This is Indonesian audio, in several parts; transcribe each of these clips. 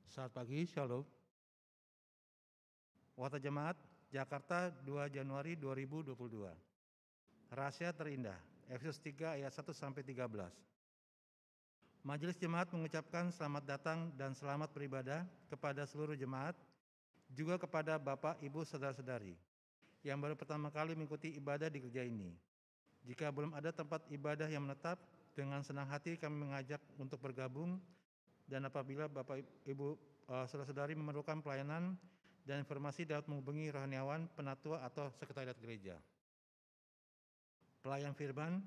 Selamat pagi, Shalom. Warta Jemaat, Jakarta 2 Januari 2022. Rahasia terindah, Efesus 3 ayat 1-13. Majelis Jemaat mengucapkan selamat datang dan selamat beribadah kepada seluruh jemaat, juga kepada Bapak, Ibu, Saudara-saudari yang baru pertama kali mengikuti ibadah di gereja ini. Jika belum ada tempat ibadah yang menetap, dengan senang hati kami mengajak untuk bergabung, dan apabila Bapak, Ibu, Saudara-saudari memerlukan pelayanan dan informasi dapat menghubungi rohaniawan, penatua, atau sekretariat gereja. Pelayan firman,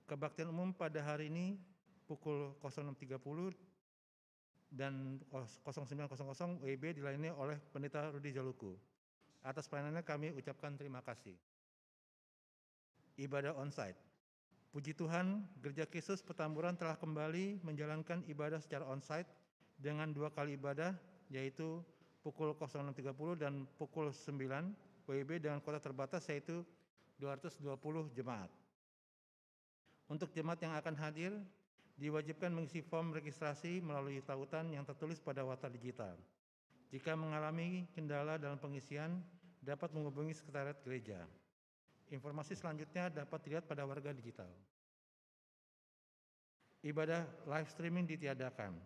kebaktian umum pada hari ini pukul 06.30 dan 09.00 WIB dilayani oleh Pendeta Rudi Jaluku. Atas pelayanannya kami ucapkan terima kasih. Ibadah onsite. Puji Tuhan, Gereja Kristus Petamburan telah kembali menjalankan ibadah secara onsite dengan 2 kali ibadah, yaitu pukul 06.30 dan pukul 9 WIB dengan kuota terbatas yaitu 220 jemaat. Untuk jemaat yang akan hadir, diwajibkan mengisi form registrasi melalui tautan yang tertulis pada warta digital. Jika mengalami kendala dalam pengisian, dapat menghubungi sekretariat gereja. Informasi selanjutnya dapat dilihat pada warga digital. Ibadah live streaming ditiadakan.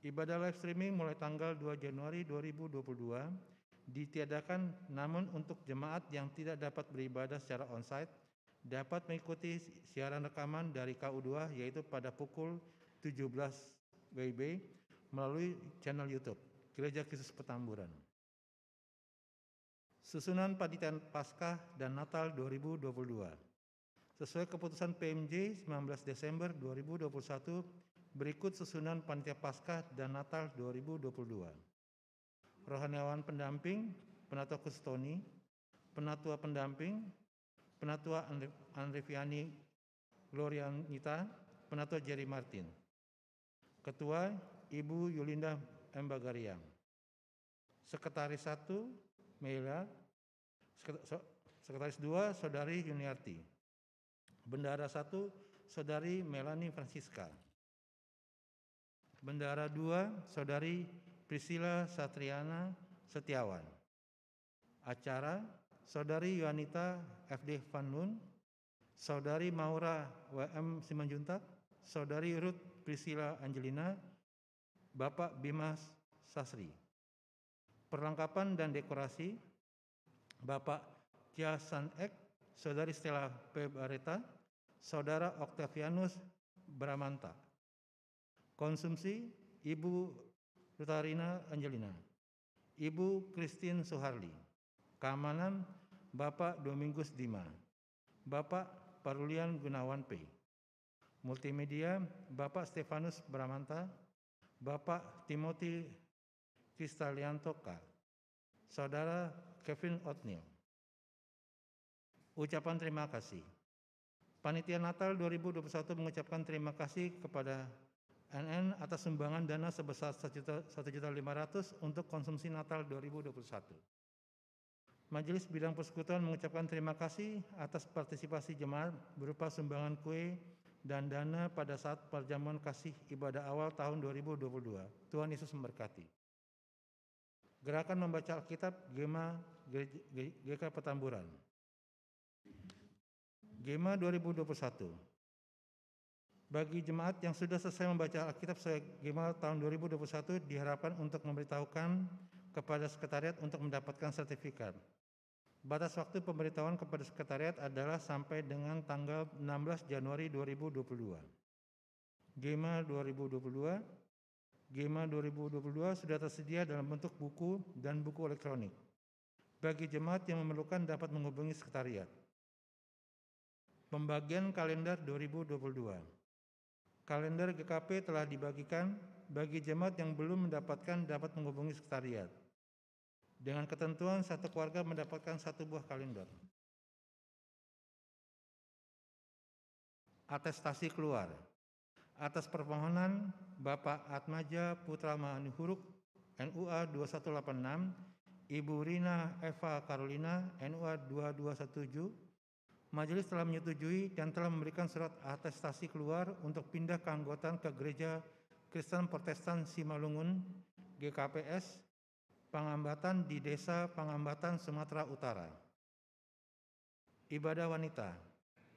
Ibadah live streaming mulai tanggal 2 Januari 2022 ditiadakan, namun untuk jemaat yang tidak dapat beribadah secara onsite dapat mengikuti siaran rekaman dari KU2 yaitu pada pukul 17 WIB melalui channel YouTube Gereja Kristus Petamburan. Susunan Panitia Paskah dan Natal 2022. Sesuai keputusan PMJ 19 Desember 2021, berikut susunan Panitia Paskah dan Natal 2022. Rohaniawan pendamping, Penatua Kustoni, Penatua pendamping, Penatua Andreviani Glorianita, Penatua Jerry Martin. Ketua, Ibu Yulinda M. Bagariang. Sekretaris 1, Meila. Sekretaris 2, Saudari Yuniarti. Bendara 1, Saudari Melanie Francisca. Bendara 2, Saudari Priscilla Satriana Setiawan. Acara, Saudari Yohanita FD Van Loon, Saudari Maura WM Simanjuntak, Saudari Ruth Priscilla Angelina, Bapak Bimas Sasri. Perlengkapan dan dekorasi, Bapak Tia San Ek, Saudari Stella P. Bareta, Saudara Octavianus Bramanta. Konsumsi, Ibu Rutarina Angelina, Ibu Christine Soharli. Keamanan, Bapak Domingus Dima, Bapak Parulian Gunawan P. Multimedia, Bapak Stefanus Bramanta, Bapak Timothy Kristalianto K. Saudara Kevin Otniel. Ucapan terima kasih. Panitia Natal 2021 mengucapkan terima kasih kepada NN atas sumbangan dana sebesar 1.500.000 untuk konsumsi Natal 2021. Majelis Bidang Persekutuan mengucapkan terima kasih atas partisipasi jemaat berupa sumbangan kue dan dana pada saat perjamuan kasih ibadah awal tahun 2022. Tuhan Yesus memberkati. Gerakan membaca Alkitab Gema GK Petamburan. Gema 2021. Bagi jemaat yang sudah selesai membaca Alkitab sesuai Gema tahun 2021 diharapkan untuk memberitahukan kepada sekretariat untuk mendapatkan sertifikat. Batas waktu pemberitahuan kepada sekretariat adalah sampai dengan tanggal 16 Januari 2022. Gema 2022. Gema 2022 sudah tersedia dalam bentuk buku dan buku elektronik. Bagi jemaat yang memerlukan dapat menghubungi sekretariat. Pembagian kalender 2022. Kalender GKP telah dibagikan. Bagi jemaat yang belum mendapatkan dapat menghubungi sekretariat. Dengan ketentuan satu keluarga mendapatkan satu buah kalender. Atestasi keluar. Atas permohonan Bapak Atmaja Putra Manihuruk, NUA 2186, Ibu Rina Eva Carolina, NUA 2217, Majelis telah menyetujui dan telah memberikan surat atestasi keluar untuk pindah keanggotaan ke Gereja Kristen Protestan Simalungun GKPS Pangambatan di Desa Pangambatan, Sumatera Utara. Ibadah wanita.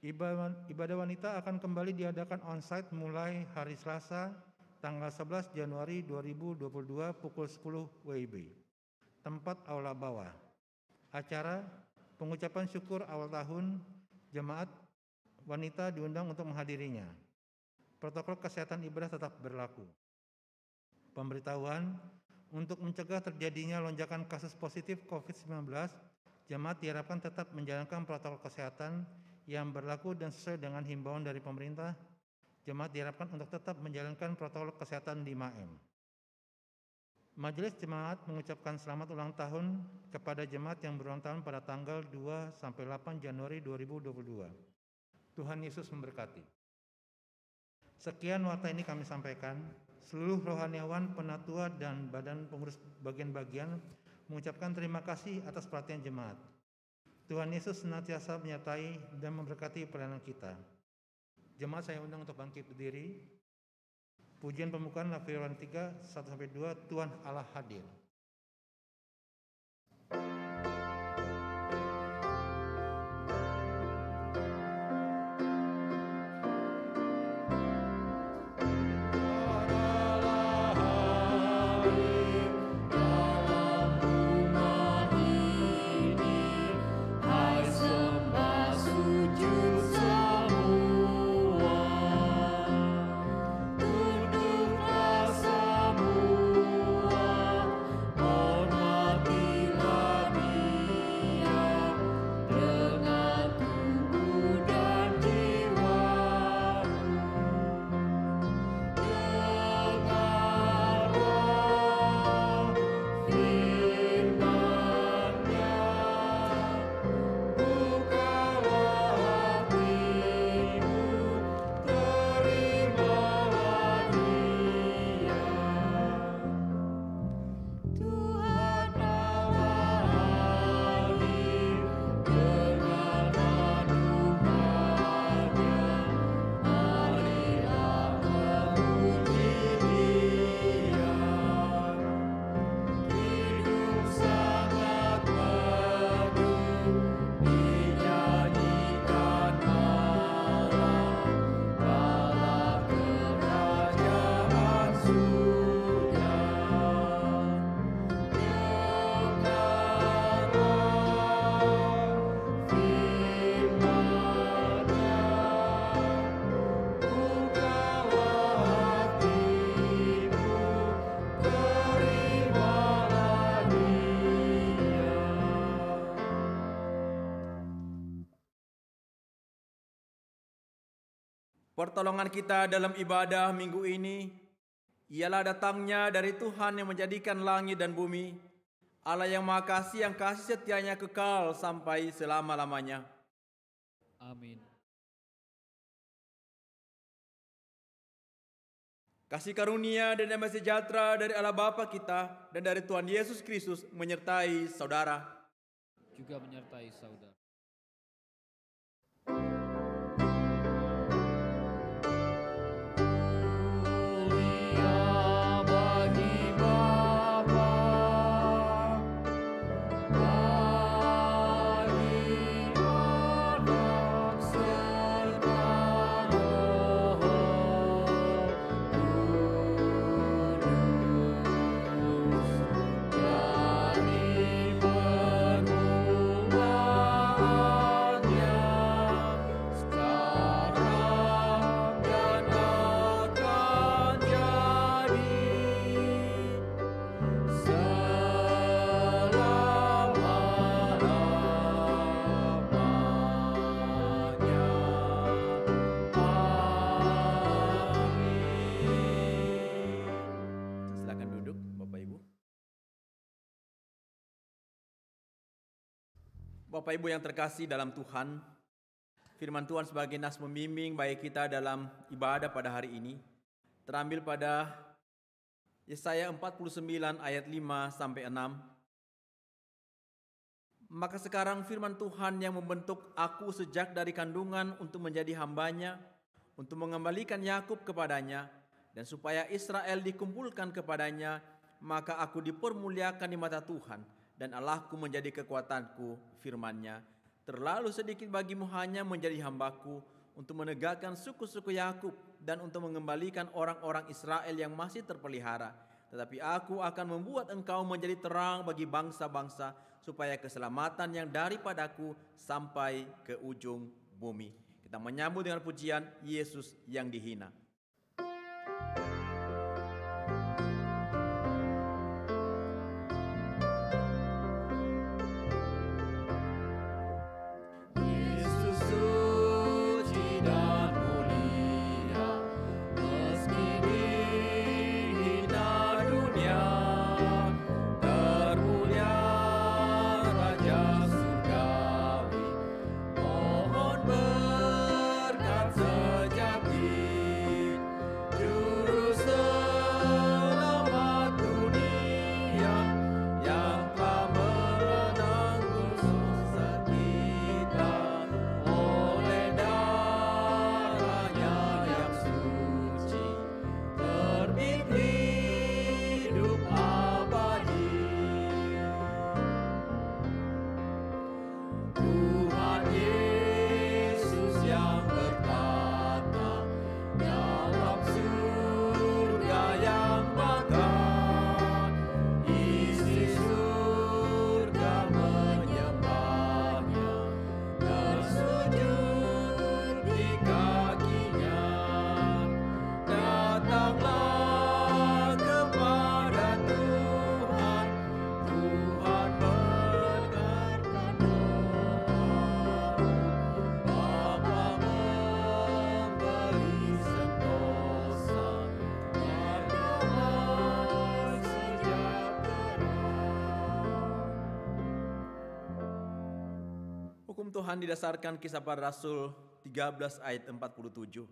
Ibadah wanita akan kembali diadakan onsite mulai hari Selasa tanggal 11 Januari 2022 pukul 10 WIB. Tempat aula bawah. Acara pengucapan syukur awal tahun, jemaat wanita diundang untuk menghadirinya. Protokol kesehatan ibadah tetap berlaku. Pemberitahuan, untuk mencegah terjadinya lonjakan kasus positif COVID-19, jemaat diharapkan tetap menjalankan protokol kesehatan yang berlaku dan sesuai dengan himbauan dari pemerintah. Jemaat diharapkan untuk tetap menjalankan protokol kesehatan 5M. Majelis Jemaat mengucapkan selamat ulang tahun kepada jemaat yang berulang tahun pada tanggal 2 sampai 8 Januari 2022. Tuhan Yesus memberkati. Sekian warta ini kami sampaikan. Seluruh rohaniawan, penatua, dan badan pengurus bagian-bagian mengucapkan terima kasih atas perhatian jemaat. Tuhan Yesus senantiasa menyertai dan memberkati pelayanan kita. Jemaat saya undang untuk bangkit berdiri. Pujian pembukaan Lafiran 3, 1-2, Tuhan Allah hadir. Pertolongan kita dalam ibadah minggu ini ialah datangnya dari Tuhan yang menjadikan langit dan bumi, Allah yang Maha Kasih, yang kasih setianya kekal sampai selama-lamanya. Amin. Kasih karunia dan damai sejahtera dari Allah Bapa kita dan dari Tuhan Yesus Kristus menyertai saudara. Juga menyertai saudara. Bapak Ibu yang terkasih dalam Tuhan, firman Tuhan sebagai nas membimbing baik kita dalam ibadah pada hari ini terambil pada Yesaya 49 ayat 5-6. Maka sekarang firman Tuhan yang membentuk aku sejak dari kandungan untuk menjadi hambanya, untuk mengembalikan Yakub kepadanya, dan supaya Israel dikumpulkan kepadanya, maka aku dipermuliakan di mata Tuhan, dan Allahku menjadi kekuatanku. Firman-Nya, terlalu sedikit bagimu hanya menjadi hambaku, untuk menegakkan suku-suku Yakub dan untuk mengembalikan orang-orang Israel yang masih terpelihara. Tetapi aku akan membuat engkau menjadi terang bagi bangsa-bangsa, supaya keselamatan yang daripadaku sampai ke ujung bumi. Kita menyambut dengan pujian Yesus yang dihina. Hukum Tuhan didasarkan Kisah Para Rasul 13 ayat 47.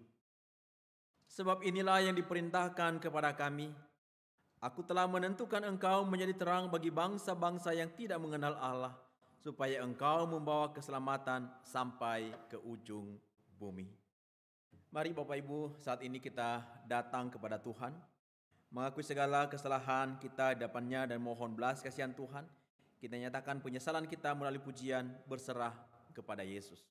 Sebab inilah yang diperintahkan kepada kami, aku telah menentukan engkau menjadi terang bagi bangsa-bangsa yang tidak mengenal Allah, supaya engkau membawa keselamatan sampai ke ujung bumi. Mari Bapak Ibu, saat ini kita datang kepada Tuhan, mengakui segala kesalahan kita di depannya dan mohon belas kasihan Tuhan. Kita nyatakan penyesalan kita melalui pujian berserah kepada Yesus.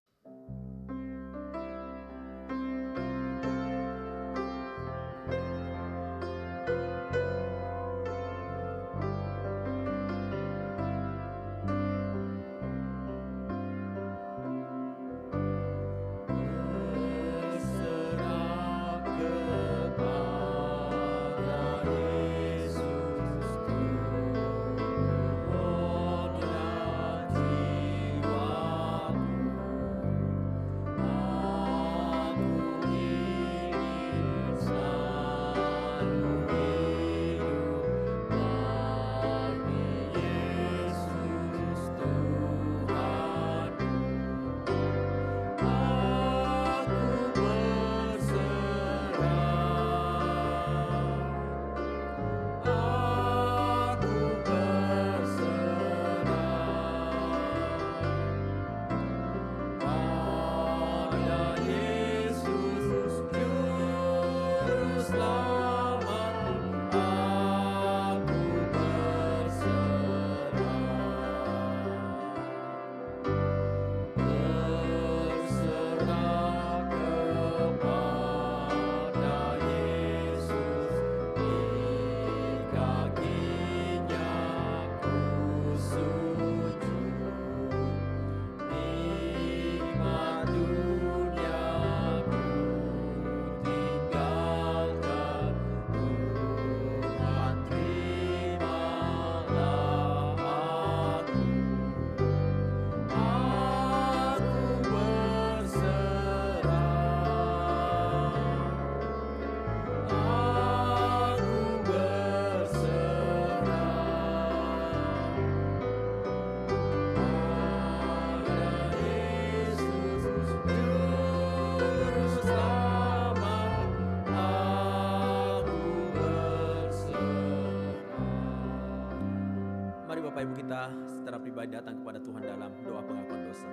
Bapak Ibu kita secara pribadi datang kepada Tuhan dalam doa pengakuan dosa.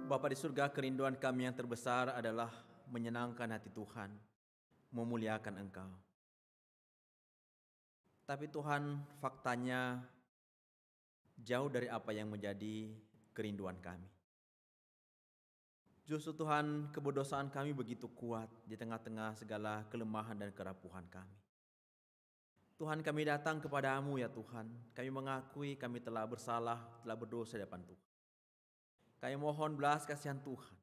Bapa di surga, kerinduan kami yang terbesar adalah menyenangkan hati Tuhan, memuliakan Engkau. Tapi Tuhan, faktanya jauh dari apa yang menjadi kerinduan kami. Justru Tuhan, keberdosaan kami begitu kuat di tengah-tengah segala kelemahan dan kerapuhan kami. Tuhan, kami datang kepadamu ya Tuhan. Kami mengakui kami telah bersalah, telah berdosa di depan Tuhan. Kami mohon belas kasihan Tuhan.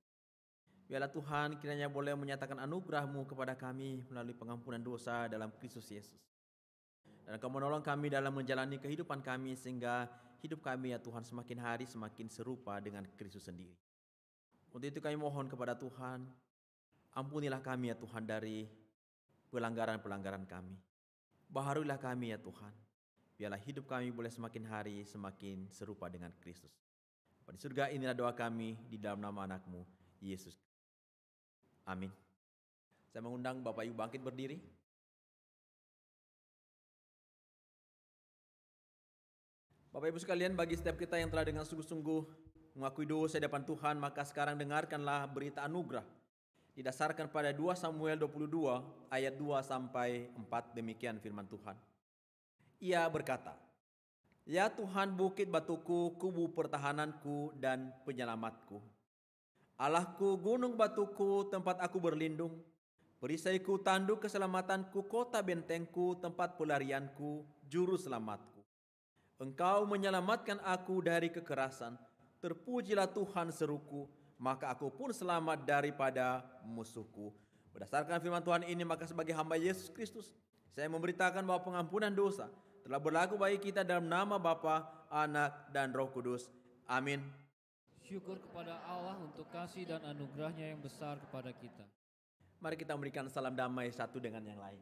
Biarlah Tuhan kiranya boleh menyatakan anugerah-Mu kepada kami melalui pengampunan dosa dalam Kristus Yesus. Dan Engkau menolong kami dalam menjalani kehidupan kami sehingga hidup kami ya Tuhan semakin hari semakin serupa dengan Kristus sendiri. Untuk itu kami mohon kepada Tuhan, ampunilah kami ya Tuhan dari pelanggaran-pelanggaran kami. Baharuilah kami ya Tuhan. Biarlah hidup kami boleh semakin hari semakin serupa dengan Kristus. Di surga inilah doa kami di dalam nama anak-Mu, Yesus. Amin. Saya mengundang Bapak Ibu bangkit berdiri. Bapak Ibu sekalian, bagi setiap kita yang telah dengan sungguh-sungguh mengakui dosa di depan Tuhan, maka sekarang dengarkanlah berita anugerah. Didasarkan pada 2 Samuel 22 ayat 2 sampai 4, demikian firman Tuhan. Ia berkata, "Ya Tuhan, bukit batuku, kubu pertahananku dan penyelamatku. Allahku, gunung batuku, tempat aku berlindung. Perisaiku, tanduk keselamatanku, kota bentengku, tempat pelarianku, juru selamatku. Engkau menyelamatkan aku dari kekerasan. Terpujilah Tuhan seruku, maka aku pun selamat daripada musuhku." Berdasarkan firman Tuhan ini, maka sebagai hamba Yesus Kristus, saya memberitakan bahwa pengampunan dosa telah berlaku bagi kita dalam nama Bapa, Anak, dan Roh Kudus. Amin. Syukur kepada Allah untuk kasih dan anugerahnya yang besar kepada kita. Mari kita memberikan salam damai satu dengan yang lain.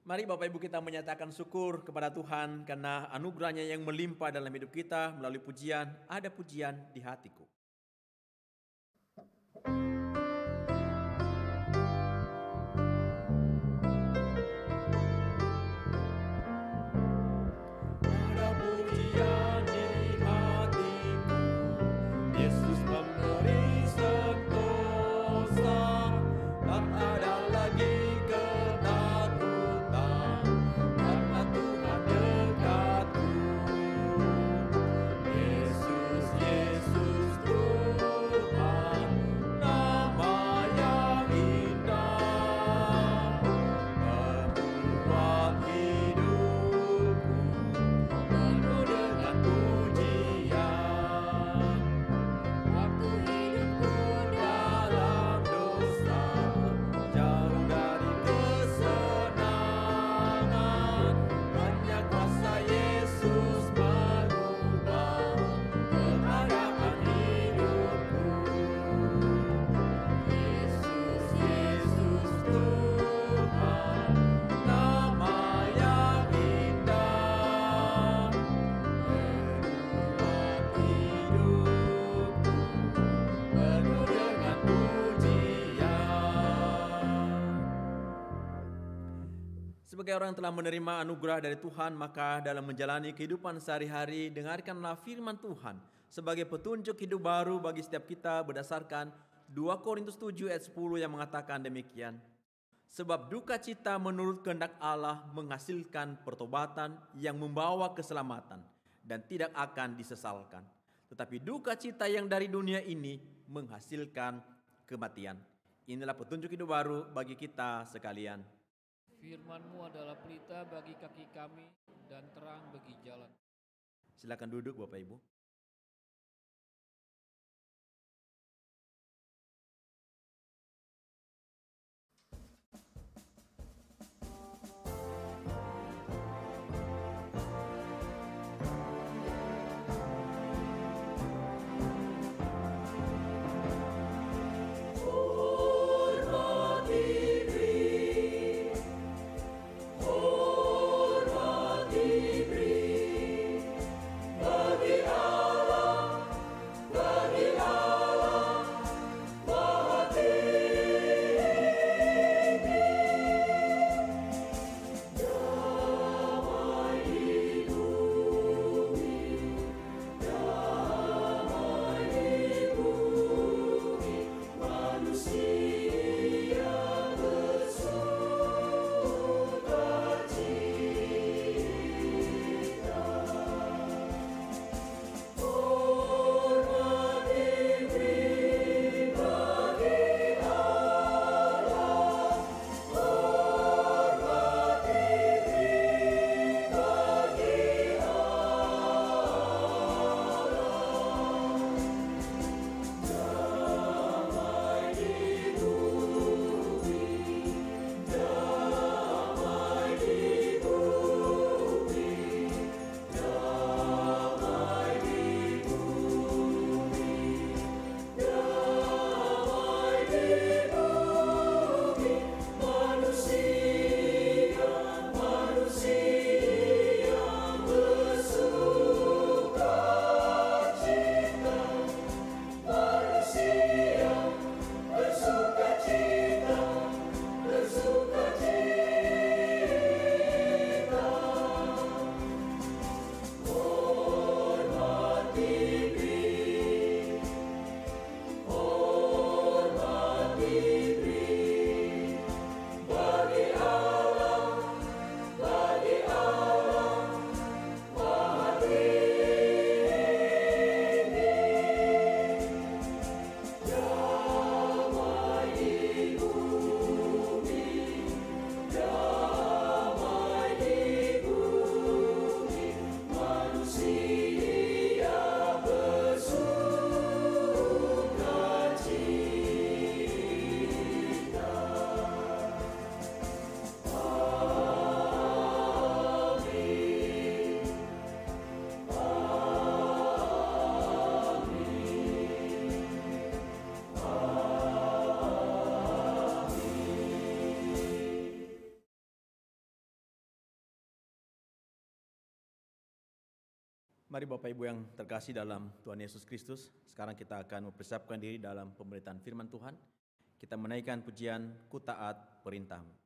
Mari Bapak Ibu kita menyatakan syukur kepada Tuhan karena anugerahnya yang melimpah dalam hidup kita melalui pujian, ada pujian di hatiku. Sebagai orang yang telah menerima anugerah dari Tuhan, maka dalam menjalani kehidupan sehari-hari, dengarkanlah firman Tuhan sebagai petunjuk hidup baru bagi setiap kita berdasarkan 2 Korintus 7 ayat 10 yang mengatakan demikian. Sebab duka cita menurut kehendak Allah menghasilkan pertobatan yang membawa keselamatan dan tidak akan disesalkan. Tetapi duka cita yang dari dunia ini menghasilkan kematian. Inilah petunjuk hidup baru bagi kita sekalian. Firman-Mu adalah pelita bagi kaki kami dan terang bagi jalan. Silakan duduk Bapak Ibu. Bagi Mari Bapak Ibu yang terkasih dalam Tuhan Yesus Kristus, sekarang kita akan mempersiapkan diri dalam pemberitaan firman Tuhan. Kita menaikkan pujian Ku Taat Perintah-Mu.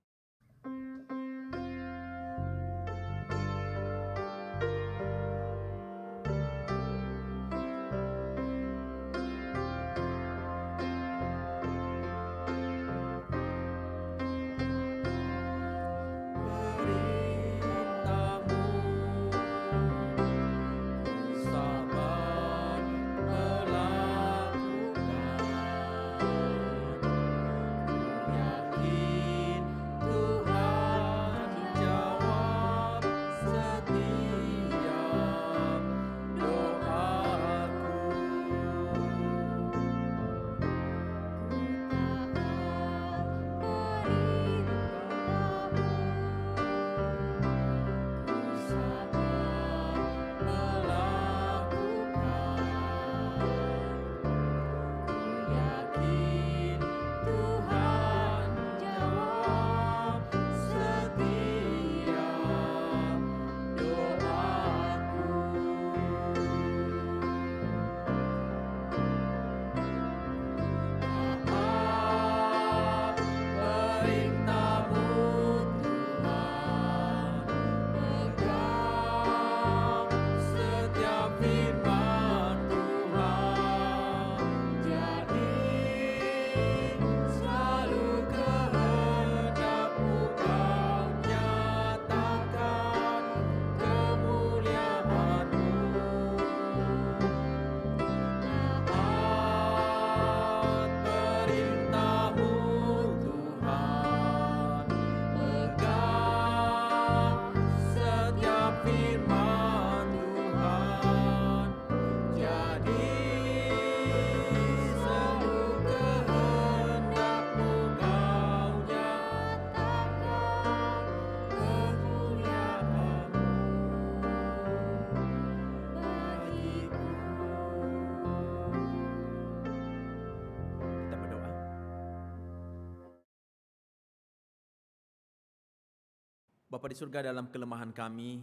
Bapa di surga, dalam kelemahan kami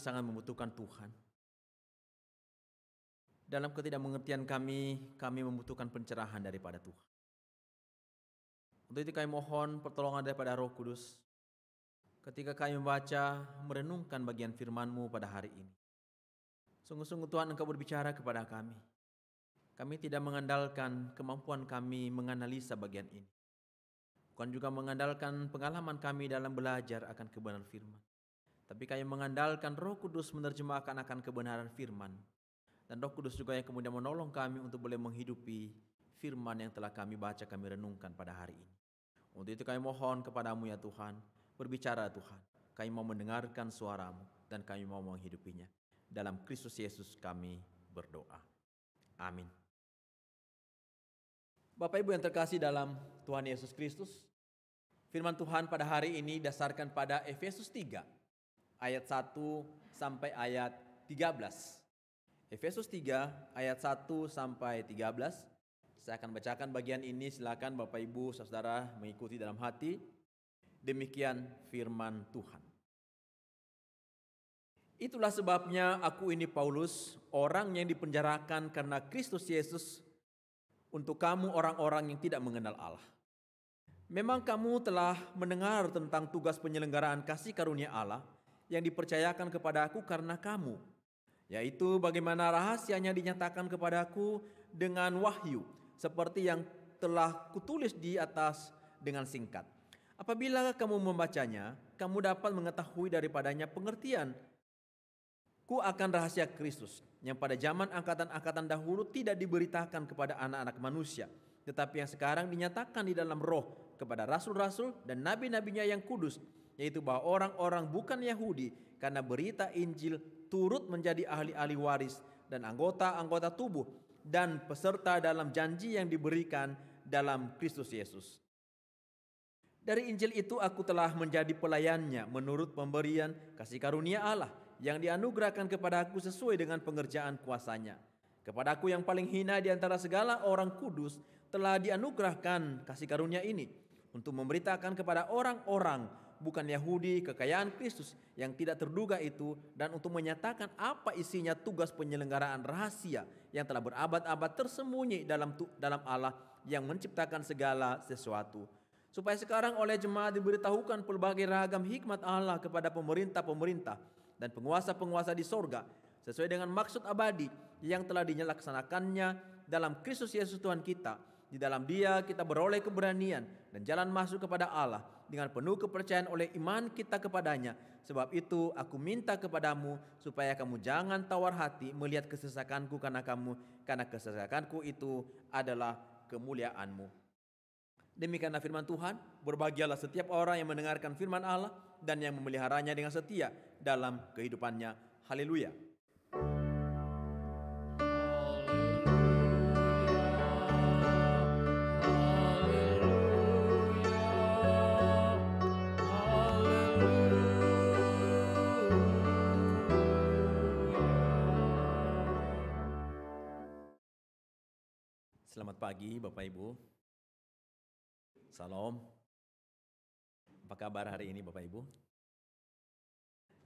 sangat membutuhkan Tuhan. Dalam ketidakmengertian kami membutuhkan pencerahan daripada Tuhan. Untuk itu kami mohon pertolongan daripada Roh Kudus ketika kami membaca, merenungkan bagian firman-Mu pada hari ini. Sungguh-sungguh Tuhan, Engkau berbicara kepada kami. Kami tidak mengandalkan kemampuan kami menganalisa bagian ini. Bukan juga mengandalkan pengalaman kami dalam belajar akan kebenaran firman. Tapi kami mengandalkan Roh Kudus menerjemahkan akan kebenaran firman. Dan Roh Kudus juga yang kemudian menolong kami untuk boleh menghidupi firman yang telah kami baca, kami renungkan pada hari ini. Untuk itu kami mohon kepada-Mu ya Tuhan, berbicara Tuhan. Kami mau mendengarkan suara-Mu dan kami mau menghidupinya. Dalam Kristus Yesus kami berdoa. Amin. Bapak Ibu yang terkasih dalam Tuhan Yesus Kristus, firman Tuhan pada hari ini dasarkan pada Efesus 3 ayat 1 sampai ayat 13. Efesus 3 ayat 1 sampai 13. Saya akan bacakan bagian ini, silakan Bapak Ibu Saudara mengikuti dalam hati. Demikian firman Tuhan. Itulah sebabnya aku ini Paulus, orang yang dipenjarakan karena Kristus Yesus, untuk kamu orang-orang yang tidak mengenal Allah. Memang kamu telah mendengar tentang tugas penyelenggaraan kasih karunia Allah yang dipercayakan kepada aku karena kamu, yaitu bagaimana rahasianya dinyatakan kepadaku dengan wahyu, seperti yang telah kutulis di atas dengan singkat. Apabila kamu membacanya, kamu dapat mengetahui daripadanya pengertian ku akan rahasia Kristus, yang pada zaman angkatan-angkatan dahulu tidak diberitakan kepada anak-anak manusia, tetapi yang sekarang dinyatakan di dalam Roh kepada rasul-rasul dan nabi-nabinya yang kudus, yaitu bahwa orang-orang bukan Yahudi karena berita Injil turut menjadi ahli-ahli waris dan anggota-anggota tubuh dan peserta dalam janji yang diberikan dalam Kristus Yesus. Dari Injil itu aku telah menjadi pelayannya menurut pemberian kasih karunia Allah yang dianugerahkan kepada aku sesuai dengan pengerjaan kuasanya. Kepada aku yang paling hina di antara segala orang kudus telah dianugerahkan kasih karunia ini, untuk memberitakan kepada orang-orang bukan Yahudi kekayaan Kristus yang tidak terduga itu, dan untuk menyatakan apa isinya tugas penyelenggaraan rahasia yang telah berabad-abad tersembunyi dalam Allah yang menciptakan segala sesuatu. Supaya sekarang oleh jemaat diberitahukan pelbagai ragam hikmat Allah kepada pemerintah-pemerintah dan penguasa-penguasa di sorga, sesuai dengan maksud abadi yang telah dilaksanakannya dalam Kristus Yesus Tuhan kita. Di dalam Dia kita beroleh keberanian dan jalan masuk kepada Allah dengan penuh kepercayaan oleh iman kita kepadanya. Sebab itu aku minta kepadamu supaya kamu jangan tawar hati melihat kesesakanku karena kesesakanku itu adalah kemuliaanmu. Demikianlah firman Tuhan. Berbahagialah setiap orang yang mendengarkan firman Allah dan yang memeliharanya dengan setia dalam kehidupannya. Haleluya. Selamat pagi Bapak Ibu. Salam. Apa kabar hari ini Bapak Ibu?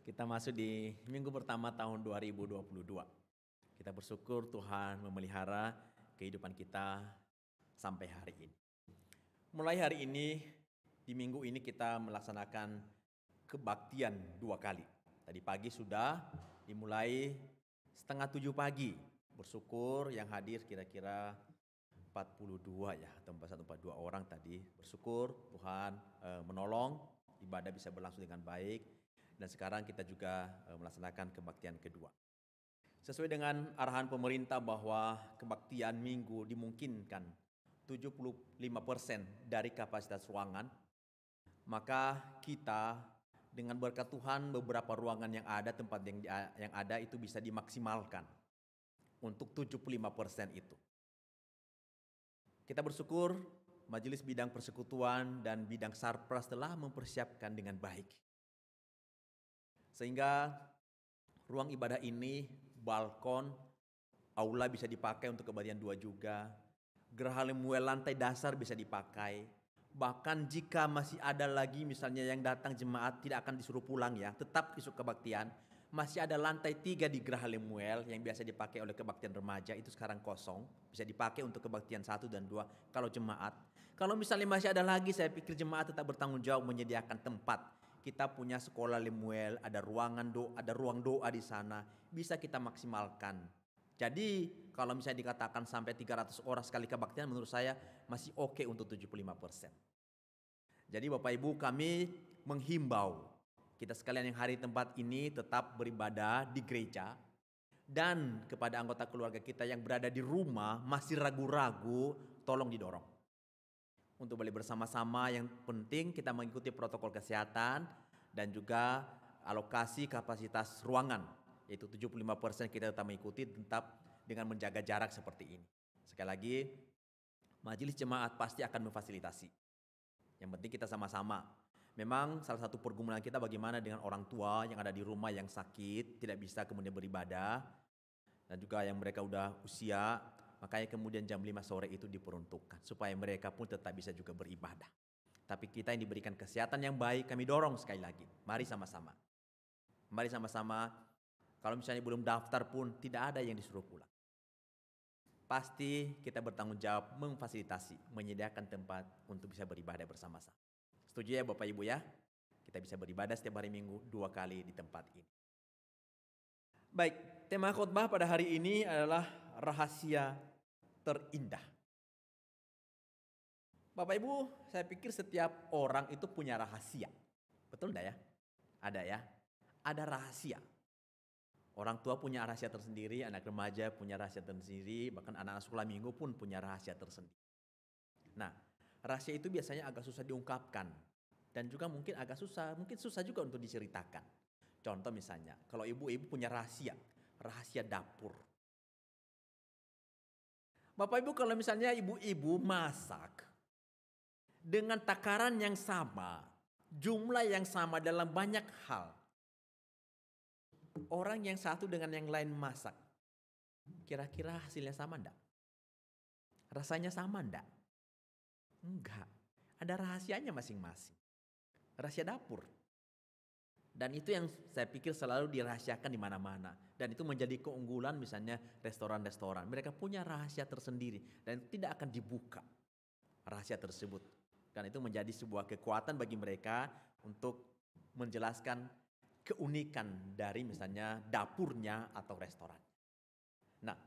Kita masuk di minggu pertama tahun 2022. Kita bersyukur Tuhan memelihara kehidupan kita sampai hari ini. Mulai hari ini, di minggu ini kita melaksanakan kebaktian 2 kali. Tadi pagi sudah dimulai 6:30 pagi. Bersyukur yang hadir kira-kira 42 ya, atau 41-42 orang tadi. Bersyukur Tuhan menolong, ibadah bisa berlangsung dengan baik. Dan sekarang kita juga melaksanakan kebaktian kedua. Sesuai dengan arahan pemerintah bahwa kebaktian minggu dimungkinkan 75% dari kapasitas ruangan, maka kita dengan berkat Tuhan beberapa ruangan yang ada, tempat yang ada itu bisa dimaksimalkan untuk 75% itu. Kita bersyukur Majelis Bidang Persekutuan dan Bidang Sarpras telah mempersiapkan dengan baik. Sehingga ruang ibadah ini, balkon, aula bisa dipakai untuk kebaktian 2 juga. Geraha Lemuel lantai dasar bisa dipakai. Bahkan jika masih ada lagi misalnya yang datang jemaat tidak akan disuruh pulang ya, tetap isuk kebaktian. Masih ada lantai 3 di Geraha Lemuel yang biasa dipakai oleh kebaktian remaja, itu sekarang kosong. Bisa dipakai untuk kebaktian 1 dan 2 kalau jemaat. Kalau misalnya masih ada lagi, saya pikir jemaat tetap bertanggung jawab menyediakan tempat. Kita punya sekolah Lemuel, ada ruang doa di sana, bisa kita maksimalkan. Jadi kalau misalnya dikatakan sampai 300 orang sekali kebaktian, menurut saya masih oke untuk 75%. Jadi Bapak Ibu, kami menghimbau kita sekalian yang hari tempat ini tetap beribadah di gereja, dan kepada anggota keluarga kita yang berada di rumah masih ragu-ragu, tolong didorong untuk boleh bersama-sama. Yang penting kita mengikuti protokol kesehatan dan juga alokasi kapasitas ruangan, yaitu 75% kita tetap mengikuti, tetap dengan menjaga jarak seperti ini. Sekali lagi, majelis jemaat pasti akan memfasilitasi. Yang penting kita sama-sama. Memang salah satu pergumulan kita bagaimana dengan orang tua yang ada di rumah yang sakit, tidak bisa kemudian beribadah, dan juga yang mereka udah usia, makanya kemudian jam 5 sore itu diperuntukkan supaya mereka pun tetap bisa juga beribadah. Tapi kita yang diberikan kesehatan yang baik, kami dorong sekali lagi. Mari sama-sama. Mari sama-sama. Kalau misalnya belum daftar pun tidak ada yang disuruh pulang. Pasti kita bertanggung jawab memfasilitasi, menyediakan tempat untuk bisa beribadah bersama-sama. Setuju ya Bapak Ibu ya? Kita bisa beribadah setiap hari Minggu 2 kali di tempat ini. Baik, tema khotbah pada hari ini adalah rahasia terindah. Bapak Ibu, saya pikir setiap orang itu punya rahasia. Betul enggak ya? Ada ya? Ada rahasia. Orang tua punya rahasia tersendiri, anak remaja punya rahasia tersendiri, bahkan anak-anak sekolah minggu pun punya rahasia tersendiri. Nah, rahasia itu biasanya agak susah diungkapkan dan juga mungkin susah juga untuk diceritakan. Contoh misalnya, kalau ibu-ibu punya rahasia dapur. Bapak Ibu, kalau misalnya ibu-ibu masak dengan takaran yang sama, jumlah yang sama dalam banyak hal, orang yang satu dengan yang lain masak, kira-kira hasilnya sama enggak? Rasanya sama enggak? Enggak. ada rahasianya masing-masing. Rahasia dapur. Dan itu yang saya pikir selalu dirahasiakan di mana-mana. Dan itu menjadi keunggulan misalnya restoran-restoran. Mereka punya rahasia tersendiri dan tidak akan dibuka rahasia tersebut. Dan itu menjadi sebuah kekuatan bagi mereka untuk menjelaskan keunikan dari misalnya dapurnya atau restoran. Nah,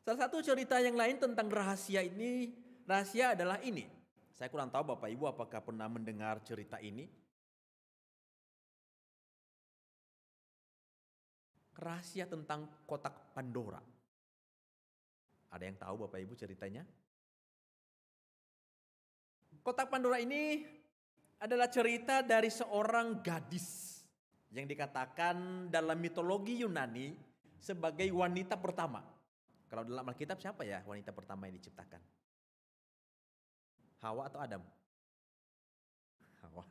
salah satu cerita yang lain tentang rahasia ini, rahasia adalah ini. Saya kurang tahu Bapak Ibu apakah pernah mendengar cerita ini. Rahasia tentang kotak Pandora. Ada yang tahu Bapak Ibu ceritanya? Kotak Pandora ini adalah cerita dari seorang gadis yang dikatakan dalam mitologi Yunani sebagai wanita pertama. Kalau dalam Alkitab siapa ya wanita pertama yang diciptakan? Hawa atau Adam? Hawa.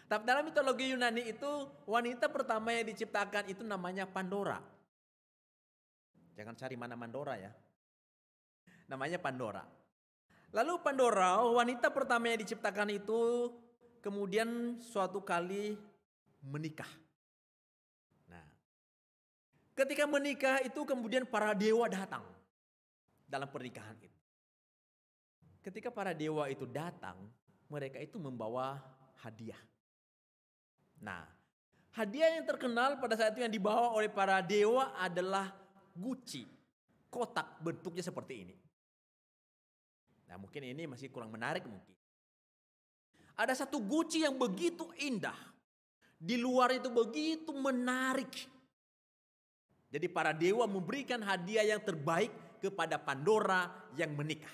Tapi dalam mitologi Yunani itu wanita pertama yang diciptakan itu namanya Pandora. Jangan cari mana Mandora ya. Namanya Pandora. Lalu Pandora, wanita pertama yang diciptakan itu kemudian suatu kali menikah. Nah, ketika menikah itu kemudian para dewa datang dalam pernikahan itu. Ketika para dewa itu datang, mereka itu membawa hadiah. Nah, hadiah yang terkenal pada saat itu yang dibawa oleh para dewa adalah guci. Kotak bentuknya seperti ini. Nah, mungkin ini masih kurang menarik mungkin. Ada satu guci yang begitu indah. Di luar itu begitu menarik. Jadi para dewa memberikan hadiah yang terbaik kepada Pandora yang menikah.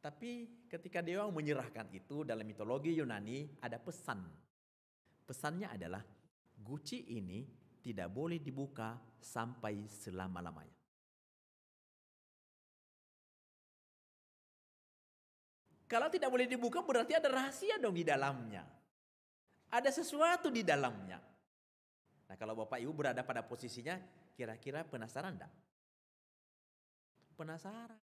Tapi ketika dewa menyerahkan itu dalam mitologi Yunani ada pesan. Pesannya adalah guci ini tidak boleh dibuka sampai selama-lamanya. Kalau tidak boleh dibuka berarti ada rahasia dong di dalamnya. Ada sesuatu di dalamnya. Nah, kalau Bapak Ibu berada pada posisinya, kira-kira penasaran enggak? Penasaran.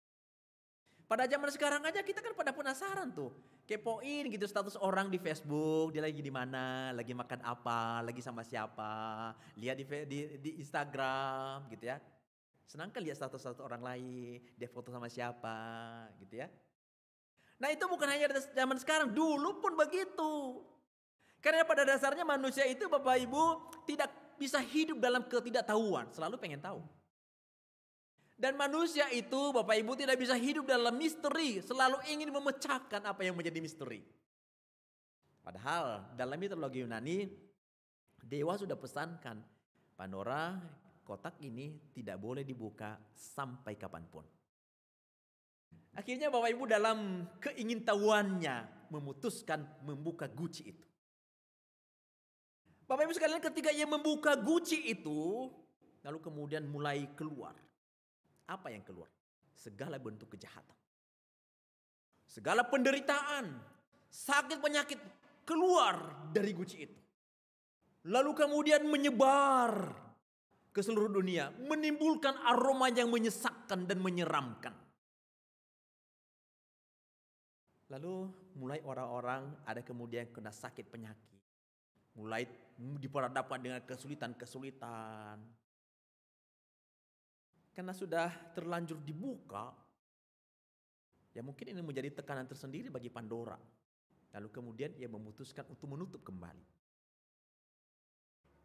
Pada zaman sekarang aja kita kan pada penasaran tuh. Kepoin gitu status orang di Facebook, dia lagi di mana, lagi makan apa, lagi sama siapa. Lihat di Instagram gitu ya. Senang kan lihat status-status orang lain, dia foto sama siapa gitu ya. Nah, itu bukan hanya zaman sekarang, dulu pun begitu. Karena pada dasarnya manusia itu Bapak Ibu tidak bisa hidup dalam ketidaktahuan, selalu pengen tahu. Dan manusia itu Bapak Ibu tidak bisa hidup dalam misteri, selalu ingin memecahkan apa yang menjadi misteri. Padahal dalam mitologi Yunani, dewa sudah pesankan, Pandora, kotak ini tidak boleh dibuka sampai kapanpun. Akhirnya Bapak Ibu dalam keingintahuannya memutuskan membuka guci itu. Bapak Ibu sekalian ketika ia membuka guci itu, lalu kemudian mulai keluar. Apa yang keluar? Segala bentuk kejahatan. Segala penderitaan, sakit penyakit keluar dari guci itu. Lalu kemudian menyebar ke seluruh dunia, menimbulkan aroma yang menyesakkan dan menyeramkan. Lalu mulai orang-orang ada kemudian kena sakit penyakit. Mulai diperhadapkan dengan kesulitan-kesulitan. Karena sudah terlanjur dibuka, ya mungkin ini menjadi tekanan tersendiri bagi Pandora. Lalu kemudian ia memutuskan untuk menutup kembali.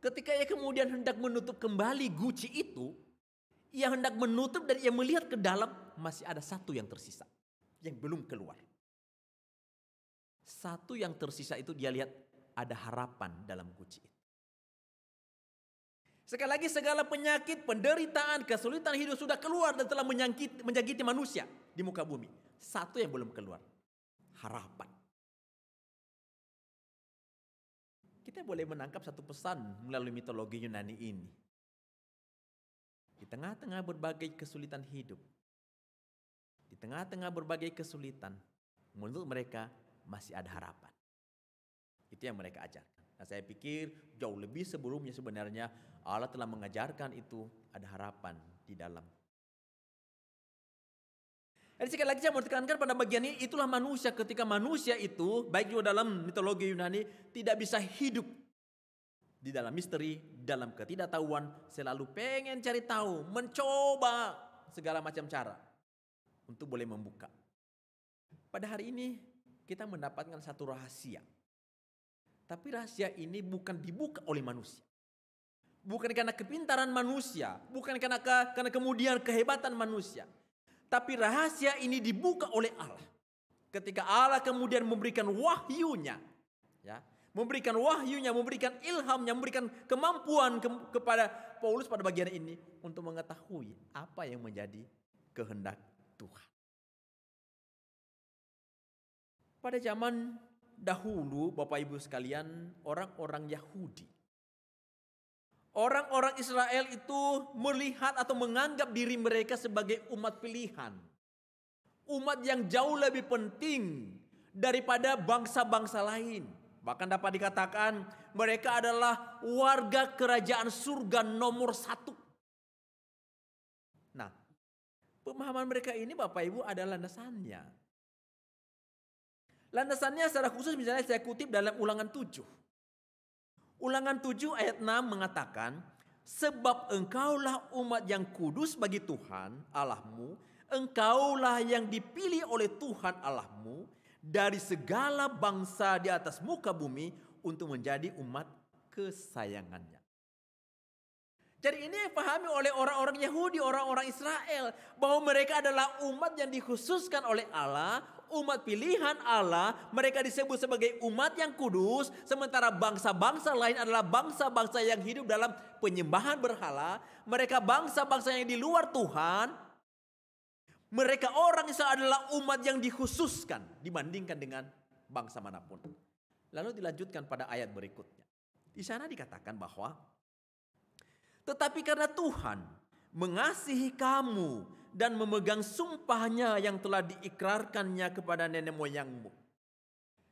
Ketika ia kemudian hendak menutup kembali guci itu, ia hendak menutup dan ia melihat ke dalam masih ada satu yang tersisa, yang belum keluar. Satu yang tersisa itu dia lihat ada harapan dalam guci itu. Sekali lagi segala penyakit, penderitaan, kesulitan hidup sudah keluar dan telah menjangkiti manusia di muka bumi. Satu yang belum keluar, harapan. Kita boleh menangkap satu pesan melalui mitologi Yunani ini. Di tengah-tengah berbagai kesulitan hidup, di tengah-tengah berbagai kesulitan, menurut mereka masih ada harapan. Itu yang mereka ajarkan. Nah, saya pikir jauh lebih sebelumnya sebenarnya Allah telah mengajarkan itu ada harapan di dalam. Jadi sekali lagi saya mau tekankan pada bagian ini, itulah manusia ketika manusia itu, baik juga dalam mitologi Yunani, tidak bisa hidup di dalam misteri, dalam ketidaktahuan, selalu pengen cari tahu, mencoba segala macam cara untuk boleh membuka. Pada hari ini kita mendapatkan satu rahasia. Tapi rahasia ini bukan dibuka oleh manusia. Bukan karena kepintaran manusia, bukan karena kemudian kehebatan manusia. Tapi rahasia ini dibuka oleh Allah. Ketika Allah kemudian memberikan wahyunya, ya, memberikan ilhamnya, memberikan kemampuan kepada Paulus pada bagian ini untuk mengetahui apa yang menjadi kehendak Tuhan. Pada zaman dahulu, Bapak Ibu sekalian, orang-orang Yahudi, orang-orang Israel itu melihat atau menganggap diri mereka sebagai umat pilihan. Umat yang jauh lebih penting daripada bangsa-bangsa lain. Bahkan dapat dikatakan mereka adalah warga kerajaan surga nomor 1. Nah, pemahaman mereka ini Bapak Ibu adalah landasannya. Landasannya secara khusus misalnya saya kutip dalam Ulangan 7. Ulangan 7 ayat 6 mengatakan, sebab engkaulah umat yang kudus bagi Tuhan Allahmu, engkaulah yang dipilih oleh Tuhan Allahmu dari segala bangsa di atas muka bumi untuk menjadi umat kesayangannya. Jadi ini yang dipahami oleh orang-orang Yahudi, orang-orang Israel, bahwa mereka adalah umat yang dikhususkan oleh Allah, umat pilihan Allah. Mereka disebut sebagai umat yang kudus, sementara bangsa-bangsa lain adalah bangsa-bangsa yang hidup dalam penyembahan berhala. Mereka bangsa-bangsa yang di luar Tuhan. Mereka orang Israel adalah umat yang dikhususkan dibandingkan dengan bangsa manapun. Lalu dilanjutkan pada ayat berikutnya. Di sana dikatakan bahwa tetapi karena Tuhan mengasihi kamu dan memegang sumpahnya yang telah diikrarkannya kepada nenek moyangmu.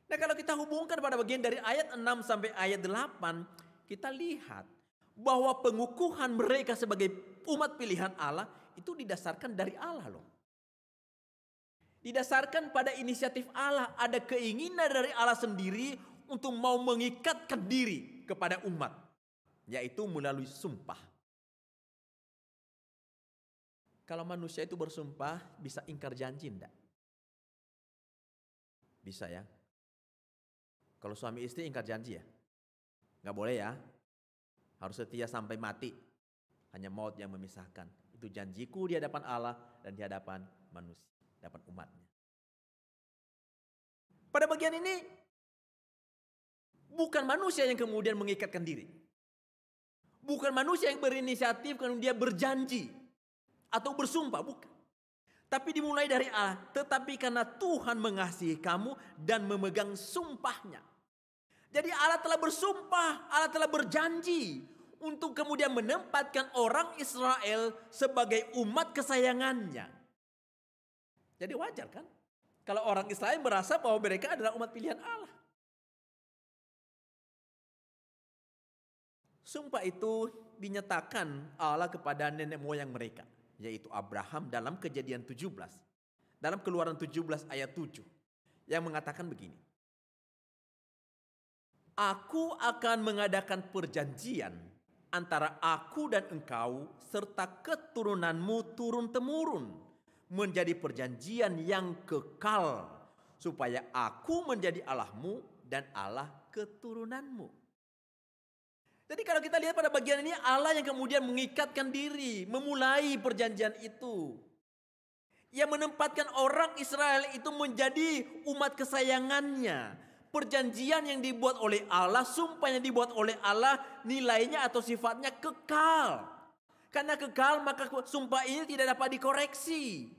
Nah, kalau kita hubungkan pada bagian dari ayat 6 sampai ayat 8, kita lihat bahwa pengukuhan mereka sebagai umat pilihan Allah itu didasarkan dari Allah loh. Didasarkan pada inisiatif Allah, ada keinginan dari Allah sendiri untuk mau mengikatkan diri kepada umat, yaitu melalui sumpah. Kalau manusia itu bersumpah, bisa ingkar janji enggak? Bisa ya. Kalau suami istri ingkar janji ya? Enggak boleh ya. Harus setia sampai mati. Hanya maut yang memisahkan. Itu janjiku di hadapan Allah dan di hadapan manusia, di hadapan umatnya. Pada bagian ini, bukan manusia yang kemudian mengikatkan diri. Bukan manusia yang berinisiatif kemudian dia berjanji atau bersumpah, bukan. Tapi dimulai dari Allah. Tetapi karena Tuhan mengasihi kamu dan memegang sumpahnya. Jadi Allah telah bersumpah, Allah telah berjanji untuk kemudian menempatkan orang Israel sebagai umat kesayangannya. Jadi wajar kan? Kalau orang Israel merasa bahwa mereka adalah umat pilihan Allah. Sumpah itu dinyatakan Allah kepada nenek moyang mereka, yaitu Abraham dalam Kejadian 17. Dalam Keluaran 17 ayat 7. Yang mengatakan begini. Aku akan mengadakan perjanjian antara aku dan engkau serta keturunanmu turun-temurun. Menjadi perjanjian yang kekal. Supaya aku menjadi Allahmu dan Allah keturunanmu. Jadi kalau kita lihat pada bagian ini Allah yang kemudian mengikatkan diri, memulai perjanjian itu. Yang menempatkan orang Israel itu menjadi umat kesayangannya. Perjanjian yang dibuat oleh Allah, sumpah yang dibuat oleh Allah, nilainya atau sifatnya kekal. Karena kekal maka sumpah ini tidak dapat dikoreksi.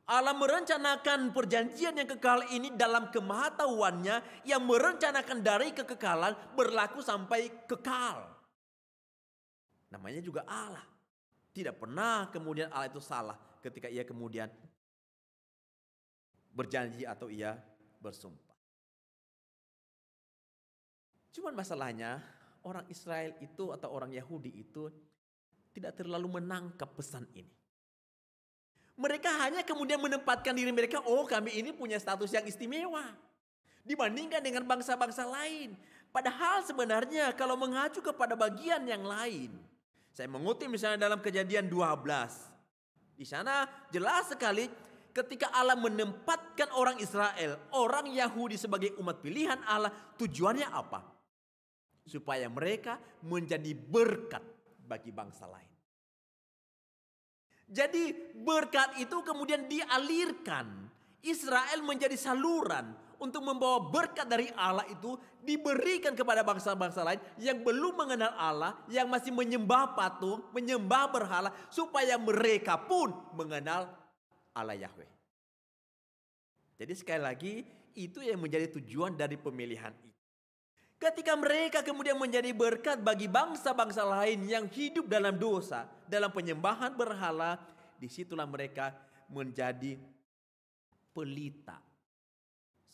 Allah merencanakan perjanjian yang kekal ini dalam kemahatauannya yang merencanakan dari kekekalan berlaku sampai kekal. Namanya juga Allah. Tidak pernah kemudian Allah itu salah ketika ia kemudian berjanji atau ia bersumpah. Cuman masalahnya orang Israel itu atau orang Yahudi itu tidak terlalu menangkap pesan ini. Mereka hanya kemudian menempatkan diri mereka, oh kami ini punya status yang istimewa dibandingkan dengan bangsa-bangsa lain. Padahal sebenarnya kalau mengacu kepada bagian yang lain. Saya mengutip misalnya dalam Kejadian 12. Di sana jelas sekali ketika Allah menempatkan orang Israel, orang Yahudi sebagai umat pilihan Allah, tujuannya apa? Supaya mereka menjadi berkat bagi bangsa lain. Jadi berkat itu kemudian dialirkan. Israel menjadi saluran untuk membawa berkat dari Allah itu diberikan kepada bangsa-bangsa lain yang belum mengenal Allah, yang masih menyembah patung, menyembah berhala, supaya mereka pun mengenal Allah Yahweh. Jadi sekali lagi itu yang menjadi tujuan dari pemilihan itu. Ketika mereka kemudian menjadi berkat bagi bangsa-bangsa lain yang hidup dalam dosa, dalam penyembahan berhala, disitulah mereka menjadi pelita.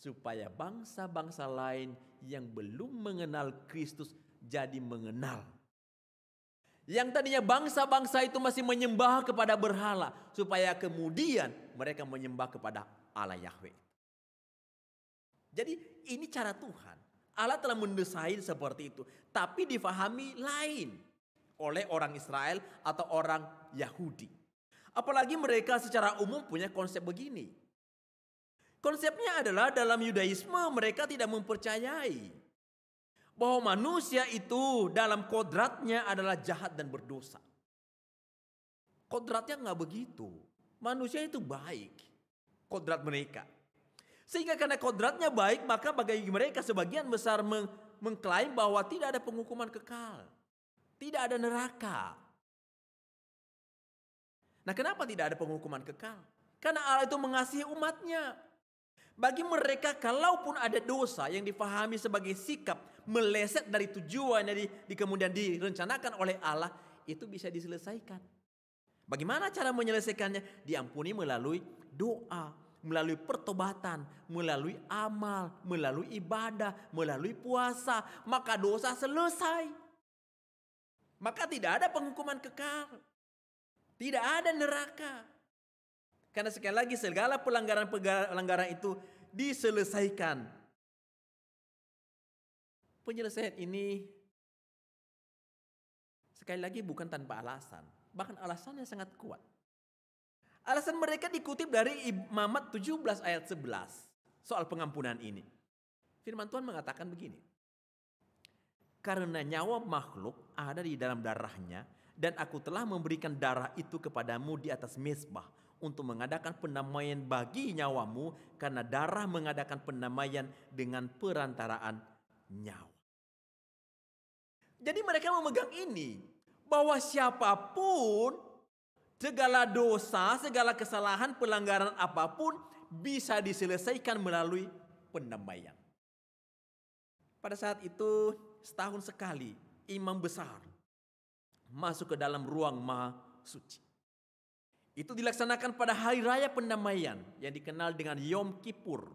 Supaya bangsa-bangsa lain yang belum mengenal Kristus jadi mengenal. Yang tadinya bangsa-bangsa itu masih menyembah kepada berhala, supaya kemudian mereka menyembah kepada Allah Yahweh. Jadi ini cara Tuhan. Allah telah mendesain seperti itu, tapi difahami lain oleh orang Israel atau orang Yahudi. Apalagi mereka secara umum punya konsep begini. Konsepnya adalah dalam Yudaisme mereka tidak mempercayai bahwa manusia itu dalam kodratnya adalah jahat dan berdosa. Kodratnya nggak begitu. Manusia itu baik, kodrat mereka. Sehingga karena kodratnya baik, maka bagi mereka sebagian besar mengklaim bahwa tidak ada penghukuman kekal. Tidak ada neraka. Nah, kenapa tidak ada penghukuman kekal? Karena Allah itu mengasihi umatnya. Bagi mereka kalaupun ada dosa yang difahami sebagai sikap meleset dari tujuan yang kemudian direncanakan oleh Allah, itu bisa diselesaikan. Bagaimana cara menyelesaikannya? Diampuni melalui doa, melalui pertobatan, melalui amal, melalui ibadah, melalui puasa, maka dosa selesai. Maka tidak ada penghukuman kekal. Tidak ada neraka. Karena sekali lagi segala pelanggaran itu diselesaikan. Penyelesaian ini sekali lagi bukan tanpa alasan. Bahkan alasannya sangat kuat. Alasan mereka dikutip dari Imamat 17 ayat 11 soal pengampunan ini. Firman Tuhan mengatakan begini. Karena nyawa makhluk ada di dalam darahnya, dan aku telah memberikan darah itu kepadamu di atas mezbah untuk mengadakan pendamaian bagi nyawamu, karena darah mengadakan pendamaian dengan perantaraan nyawa. Jadi mereka memegang ini, bahwa siapapun, segala dosa, segala kesalahan, pelanggaran apapun bisa diselesaikan melalui pendamaian. Pada saat itu setahun sekali imam besar masuk ke dalam ruang maha suci. Itu dilaksanakan pada hari raya pendamaian yang dikenal dengan Yom Kippur.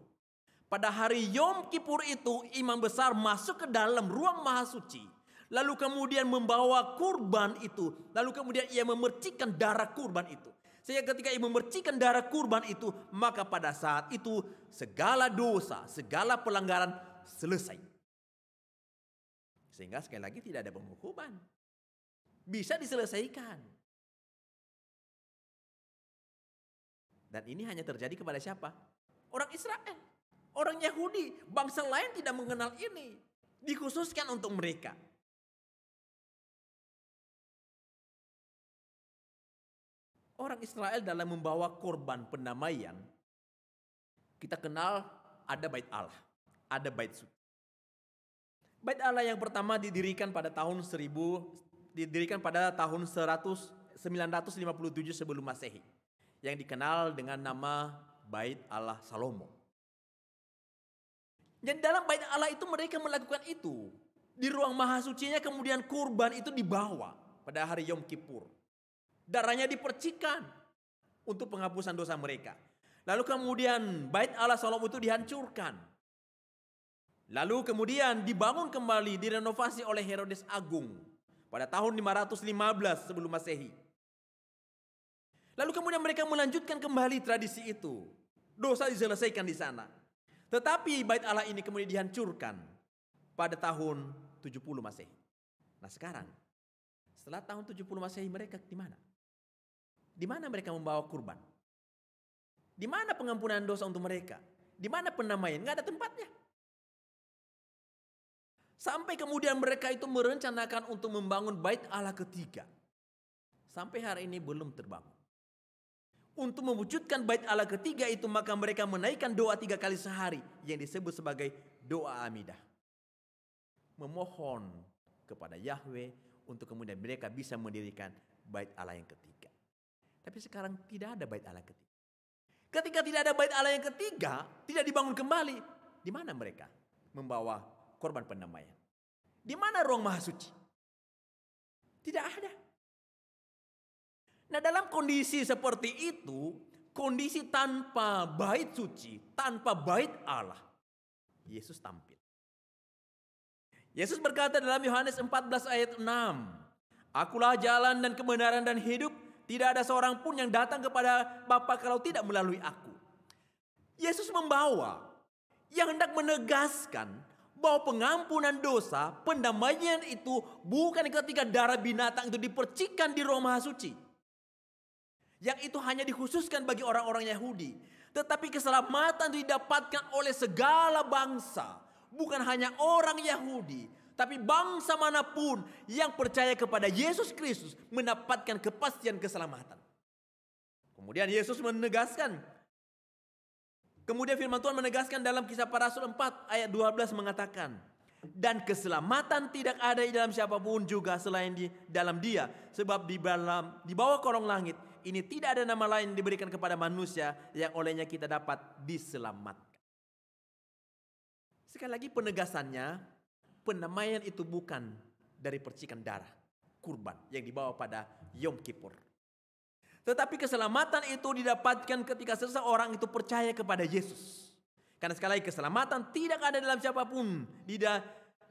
Pada hari Yom Kippur itu imam besar masuk ke dalam ruang maha suci. Lalu kemudian membawa kurban itu. Lalu kemudian ia memercikkan darah kurban itu. Sehingga ketika ia memercikkan darah kurban itu, maka pada saat itu segala dosa, segala pelanggaran selesai. Sehingga sekali lagi tidak ada penghukuman. Bisa diselesaikan. Dan ini hanya terjadi kepada siapa? Orang Israel. Orang Yahudi. Bangsa lain tidak mengenal ini. Dikhususkan untuk mereka. Orang Israel dalam membawa korban pendamaian, kita kenal ada bait Allah, ada bait suci. Bait Allah yang pertama didirikan pada tahun 957 sebelum Masehi, yang dikenal dengan nama Bait Allah Salomo. Dan dalam bait Allah itu mereka melakukan itu. Di ruang maha sucinya kemudian kurban itu dibawa pada hari Yom Kippur. Darahnya dipercikan untuk penghapusan dosa mereka. Lalu kemudian bait Allah Salomo itu dihancurkan. Lalu kemudian dibangun kembali, direnovasi oleh Herodes Agung pada tahun 515 sebelum Masehi. Lalu kemudian mereka melanjutkan kembali tradisi itu. Dosa diselesaikan di sana. Tetapi bait Allah ini kemudian dihancurkan pada tahun 70 Masehi. Nah sekarang, setelah tahun 70 Masehi mereka di mana? Di mana mereka membawa kurban? Di mana pengampunan dosa untuk mereka? Di mana pendamaian? Nggak ada tempatnya. Sampai kemudian mereka itu merencanakan untuk membangun bait Allah ketiga. Sampai hari ini belum terbangun. Untuk mewujudkan bait Allah ketiga itu maka mereka menaikkan doa 3 kali sehari yang disebut sebagai doa Amidah. Memohon kepada Yahweh untuk kemudian mereka bisa mendirikan bait Allah yang ketiga. Tapi sekarang tidak ada bait Allah ketiga. Ketika tidak ada bait Allah yang ketiga, tidak dibangun kembali, di mana mereka membawa korban pendamaian? Di mana ruang maha suci? Tidak ada. Nah dalam kondisi seperti itu, kondisi tanpa bait suci, tanpa bait Allah, Yesus tampil. Yesus berkata dalam Yohanes 14 ayat 6, Akulah jalan dan kebenaran dan hidup, tidak ada seorang pun yang datang kepada Bapa kalau tidak melalui aku. Yesus membawa yang hendak menegaskan bahwa pengampunan dosa, pendamaian itu bukan ketika darah binatang itu dipercikan di ruang maha suci. Yang itu hanya dikhususkan bagi orang-orang Yahudi. Tetapi keselamatan didapatkan oleh segala bangsa. Bukan hanya orang Yahudi. Tapi bangsa manapun yang percaya kepada Yesus Kristus mendapatkan kepastian keselamatan. Kemudian Yesus menegaskan. Kemudian firman Tuhan menegaskan dalam Kisah Para Rasul 4 ayat 12 mengatakan. Dan keselamatan tidak ada di dalam siapapun juga selain di dalam Dia. Sebab di bawah kolong langit ini tidak ada nama lain diberikan kepada manusia yang olehnya kita dapat diselamatkan. Sekali lagi penegasannya, pendamaian itu bukan dari percikan darah, kurban yang dibawa pada Yom Kippur. Tetapi keselamatan itu didapatkan ketika seseorang itu percaya kepada Yesus. Karena sekali lagi keselamatan tidak ada dalam siapapun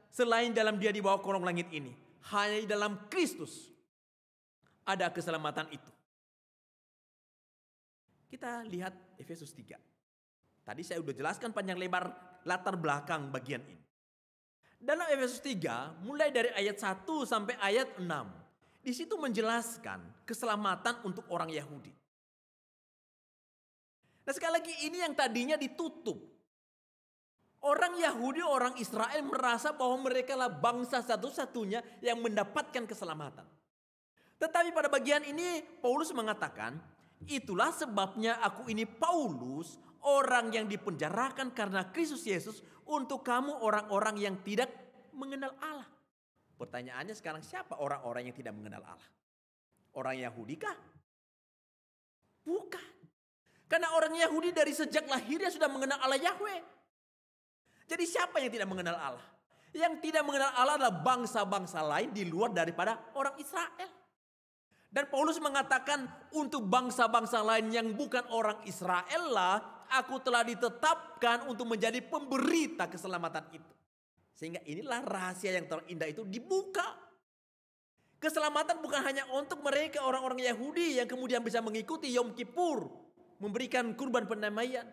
selain dalam Dia di bawah kolong langit ini. Hanya di dalam Kristus ada keselamatan itu. Kita lihat Efesus 3. Tadi saya sudah jelaskan panjang lebar latar belakang bagian ini. Dalam Efesus 3 mulai dari ayat 1 sampai ayat 6. Di situ menjelaskan keselamatan untuk orang Yahudi. Nah sekali lagi ini yang tadinya ditutup. Orang Yahudi, orang Israel merasa bahwa mereka lah bangsa satu-satunya yang mendapatkan keselamatan. Tetapi pada bagian ini Paulus mengatakan, itulah sebabnya aku ini Paulus, orang yang dipenjarakan karena Kristus Yesus untuk kamu orang-orang yang tidak mengenal Allah. Pertanyaannya sekarang siapa orang-orang yang tidak mengenal Allah? Orang Yahudi kah? Bukan. Karena orang Yahudi dari sejak lahirnya sudah mengenal Allah Yahweh. Jadi siapa yang tidak mengenal Allah? Yang tidak mengenal Allah adalah bangsa-bangsa lain di luar daripada orang Israel. Dan Paulus mengatakan untuk bangsa-bangsa lain yang bukan orang Israel lah aku telah ditetapkan untuk menjadi pemberita keselamatan itu. Sehingga inilah rahasia yang terindah itu dibuka. Keselamatan bukan hanya untuk mereka orang-orang Yahudi yang kemudian bisa mengikuti Yom Kippur, memberikan kurban pendamaian.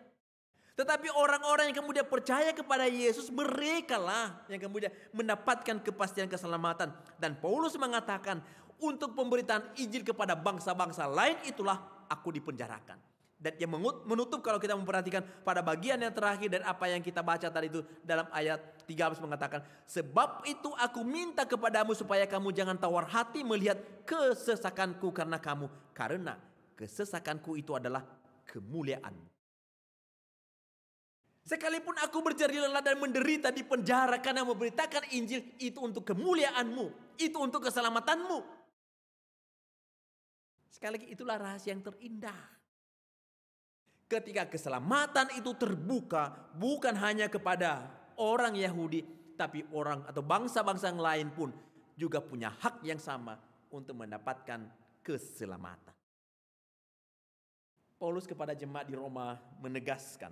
Tetapi orang-orang yang kemudian percaya kepada Yesus, mereka lah yang kemudian mendapatkan kepastian keselamatan. Dan Paulus mengatakan untuk pemberitaan Injil kepada bangsa-bangsa lain itulah aku dipenjarakan. Dan yang menutup kalau kita memperhatikan pada bagian yang terakhir dan apa yang kita baca tadi itu dalam ayat 13 mengatakan, sebab itu aku minta kepadamu supaya kamu jangan tawar hati melihat kesesakanku karena kamu. Karena kesesakanku itu adalah kemuliaanmu. Sekalipun aku berjerih lelah dan menderita di penjara karena memberitakan Injil, itu untuk kemuliaanmu, itu untuk keselamatanmu. Sekali lagi itulah rahasia yang terindah. Ketika keselamatan itu terbuka bukan hanya kepada orang Yahudi, tapi orang atau bangsa-bangsa yang lain pun juga punya hak yang sama untuk mendapatkan keselamatan. Paulus kepada jemaat di Roma menegaskan,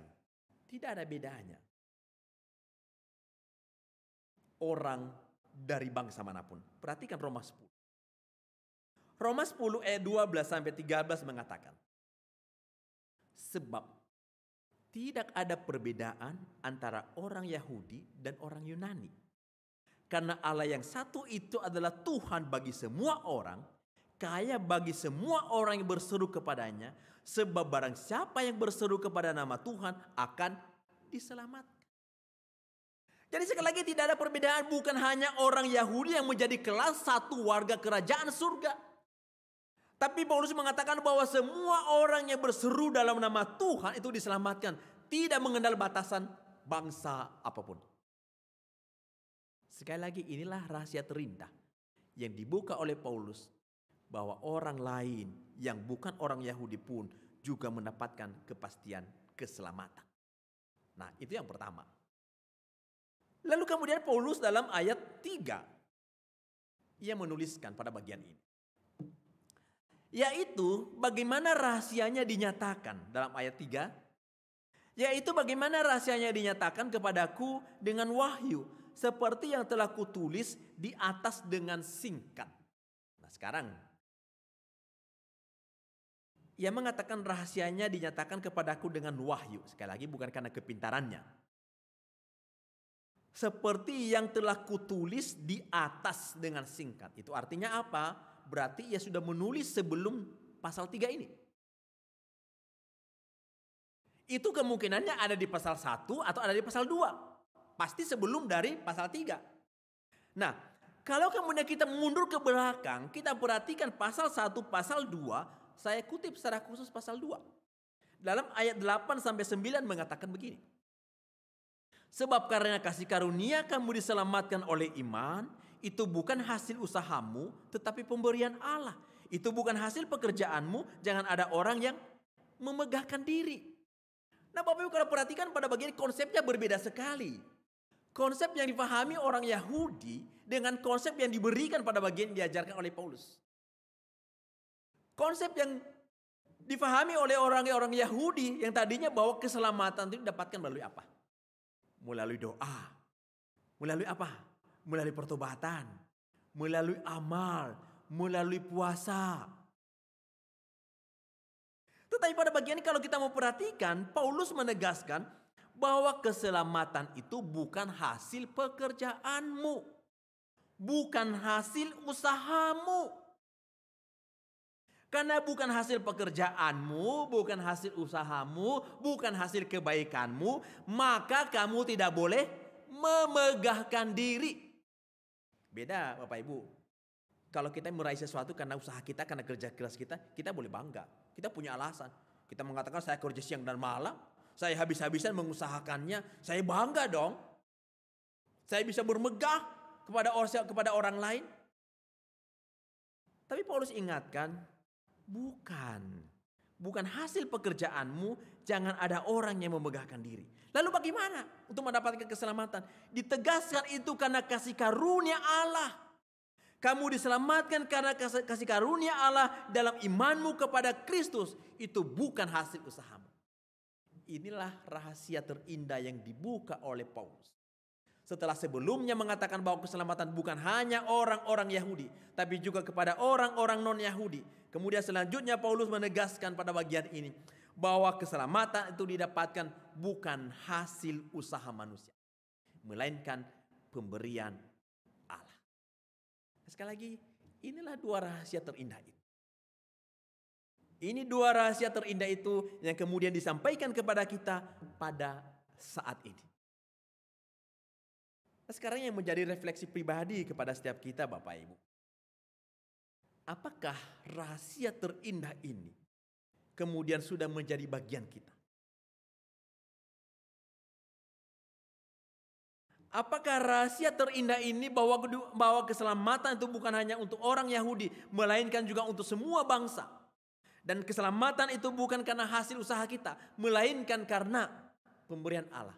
tidak ada bedanya. Orang dari bangsa manapun. Perhatikan Roma 10. Roma 10 ayat 12 sampai 13 mengatakan, sebab tidak ada perbedaan antara orang Yahudi dan orang Yunani. Karena Allah yang satu itu adalah Tuhan bagi semua orang, kaya bagi semua orang yang berseru kepadanya, sebab barang siapa yang berseru kepada nama Tuhan akan diselamatkan. Jadi sekali lagi tidak ada perbedaan, bukan hanya orang Yahudi yang menjadi kelas satu warga kerajaan surga. Tapi Paulus mengatakan bahwa semua orang yang berseru dalam nama Tuhan itu diselamatkan. Tidak mengenal batasan bangsa apapun. Sekali lagi inilah rahasia terindah yang dibuka oleh Paulus. Bahwa orang lain yang bukan orang Yahudi pun juga mendapatkan kepastian keselamatan. Nah itu yang pertama. Lalu kemudian Paulus dalam ayat 3. Ia menuliskan pada bagian ini. Yaitu bagaimana rahasianya dinyatakan dalam ayat 3. Yaitu bagaimana rahasianya dinyatakan kepadaku dengan wahyu. Seperti yang telah kutulis di atas dengan singkat. Nah sekarang. Ia mengatakan rahasianya dinyatakan kepadaku dengan wahyu. Sekali lagi bukan karena kepintarannya. Seperti yang telah kutulis di atas dengan singkat. Itu artinya apa? Berarti ia sudah menulis sebelum pasal 3 ini. Itu kemungkinannya ada di pasal 1 atau ada di pasal 2. Pasti sebelum dari pasal 3. Nah, kalau kemudian kita mundur ke belakang, kita perhatikan pasal 1, pasal 2, saya kutip secara khusus pasal 2. Dalam ayat 8 sampai 9 mengatakan begini. Sebab karena kasih karunia kamu diselamatkan oleh iman, itu bukan hasil usahamu, tetapi pemberian Allah. Itu bukan hasil pekerjaanmu, jangan ada orang yang memegahkan diri. Nah Bapak Ibu kalau perhatikan pada bagian konsepnya berbeda sekali. Konsep yang dipahami orang Yahudi dengan konsep yang diberikan pada bagian yang diajarkan oleh Paulus. Konsep yang dipahami oleh orang-orang Yahudi yang tadinya bahwa keselamatan itu didapatkan melalui apa? Melalui doa. Melalui apa? Melalui pertobatan. Melalui amal. Melalui puasa. Tetapi pada bagian ini kalau kita mau perhatikan, Paulus menegaskan bahwa keselamatan itu bukan hasil pekerjaanmu. Bukan hasil usahamu. Karena bukan hasil pekerjaanmu, bukan hasil usahamu, bukan hasil kebaikanmu, maka kamu tidak boleh memegahkan diri. Beda Bapak Ibu. Kalau kita meraih sesuatu karena usaha kita, karena kerja keras kita, kita boleh bangga. Kita punya alasan. Kita mengatakan saya kerja siang dan malam, saya habis-habisan mengusahakannya, saya bangga dong. Saya bisa bermegah kepada orang lain. Tapi Paulus ingatkan, bukan hasil pekerjaanmu, jangan ada orang yang memegahkan diri. Lalu bagaimana untuk mendapatkan keselamatan? Ditegaskan itu karena kasih karunia Allah. Kamu diselamatkan karena kasih karunia Allah dalam imanmu kepada Kristus. Itu bukan hasil usahamu. Inilah rahasia terindah yang dibuka oleh Paulus. Setelah sebelumnya mengatakan bahwa keselamatan bukan hanya orang-orang Yahudi, tapi juga kepada orang-orang non-Yahudi. Kemudian selanjutnya Paulus menegaskan pada bagian ini bahwa keselamatan itu didapatkan bukan hasil usaha manusia, melainkan pemberian Allah. Sekali lagi, inilah dua rahasia terindah itu. Ini dua rahasia terindah itu yang kemudian disampaikan kepada kita pada saat ini. Nah, sekarang yang menjadi refleksi pribadi kepada setiap kita Bapak Ibu. Apakah rahasia terindah ini kemudian sudah menjadi bagian kita? Apakah rahasia terindah ini bahwa keselamatan itu bukan hanya untuk orang Yahudi, melainkan juga untuk semua bangsa. Dan keselamatan itu bukan karena hasil usaha kita, melainkan karena pemberian Allah.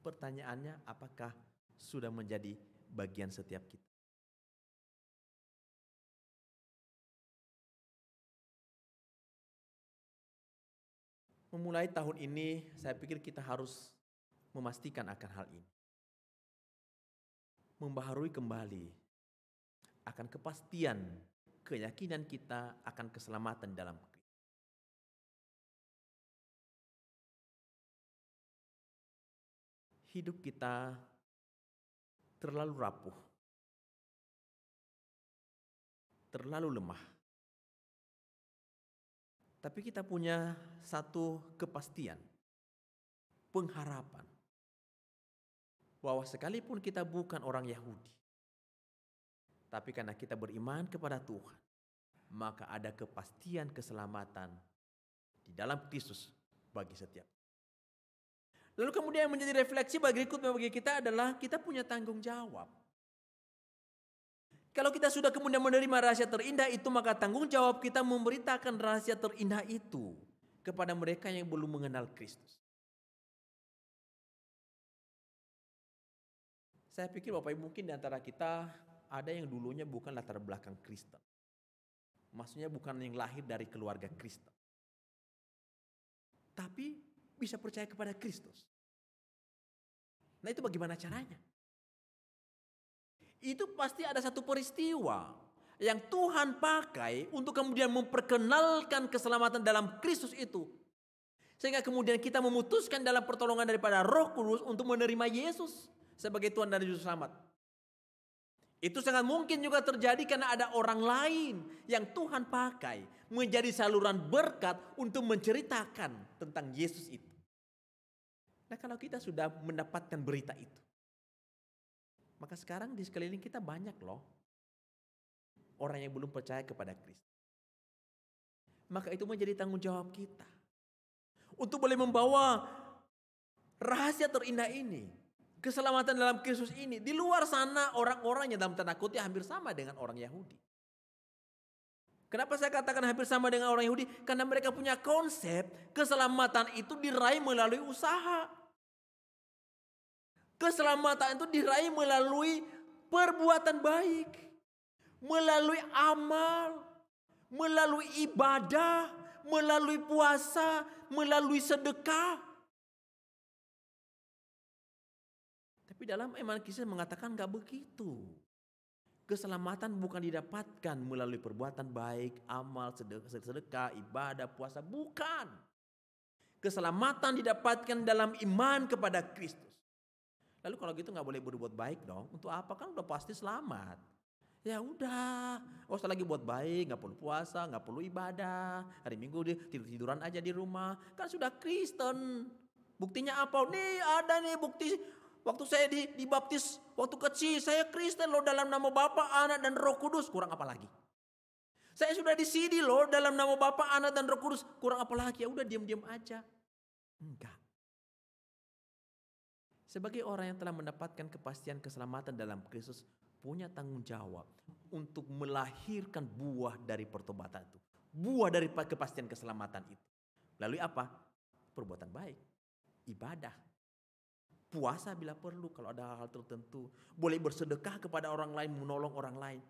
Pertanyaannya, apakah sudah menjadi bagian setiap kita? Memulai tahun ini, saya pikir kita harus memastikan akan hal ini. Membaharui kembali akan kepastian keyakinan kita akan keselamatan dalam Kristus. Hidup kita terlalu rapuh, terlalu lemah. Tapi kita punya satu kepastian, pengharapan, bahwa sekalipun kita bukan orang Yahudi, tapi karena kita beriman kepada Tuhan, maka ada kepastian keselamatan di dalam Kristus bagi setiap. Lalu kemudian yang menjadi refleksi bagi kita adalah kita punya tanggung jawab. Kalau kita sudah kemudian menerima rahasia terindah itu, maka tanggung jawab kita memberitakan rahasia terindah itu kepada mereka yang belum mengenal Kristus. Saya pikir Bapak Ibu mungkin di antara kita ada yang dulunya bukan latar belakang Kristen. Maksudnya bukan yang lahir dari keluarga Kristen. Tapi bisa percaya kepada Kristus. Nah, itu bagaimana caranya? Itu pasti ada satu peristiwa yang Tuhan pakai untuk kemudian memperkenalkan keselamatan dalam Kristus itu. Sehingga kemudian kita memutuskan dalam pertolongan daripada Roh Kudus untuk menerima Yesus sebagai Tuhan dan Juru Selamat. Itu sangat mungkin juga terjadi karena ada orang lain yang Tuhan pakai menjadi saluran berkat untuk menceritakan tentang Yesus itu. Nah, kalau kita sudah mendapatkan berita itu, maka sekarang di sekeliling kita banyak loh orang yang belum percaya kepada Kristus. Maka itu menjadi tanggung jawab kita untuk boleh membawa rahasia terindah ini, keselamatan dalam Kristus ini. Di luar sana orang-orangnya dalam tanda kutip hampir sama dengan orang Yahudi. Kenapa saya katakan hampir sama dengan orang Yahudi? Karena mereka punya konsep keselamatan itu diraih melalui usaha. Keselamatan itu diraih melalui perbuatan baik, melalui amal, melalui ibadah, melalui puasa, melalui sedekah. Tapi dalam iman Kristus mengatakan enggak begitu. Keselamatan bukan didapatkan melalui perbuatan baik, amal, sedekah, ibadah, puasa. Bukan. Keselamatan didapatkan dalam iman kepada Kristus. Lalu kalau gitu gak boleh berbuat baik dong. Untuk apa? Kan udah pasti selamat. Ya udah, gak usah lagi buat baik, gak perlu puasa, gak perlu ibadah. Hari Minggu tidur-tiduran aja di rumah. Kan sudah Kristen. Buktinya apa? Nih ada nih bukti. Waktu saya dibaptis waktu kecil, saya Kristen loh dalam nama Bapa, Anak dan Roh Kudus. Kurang apa lagi? Saya sudah disidi loh dalam nama Bapa, Anak dan Roh Kudus. Kurang apa lagi? Ya udah diam-diam aja. Enggak. Sebagai orang yang telah mendapatkan kepastian keselamatan dalam Kristus, punya tanggung jawab untuk melahirkan buah dari pertobatan itu. Buah dari kepastian keselamatan itu. Lalu apa? Perbuatan baik, ibadah, puasa bila perlu kalau ada hal-hal tertentu. Boleh bersedekah kepada orang lain, menolong orang lain.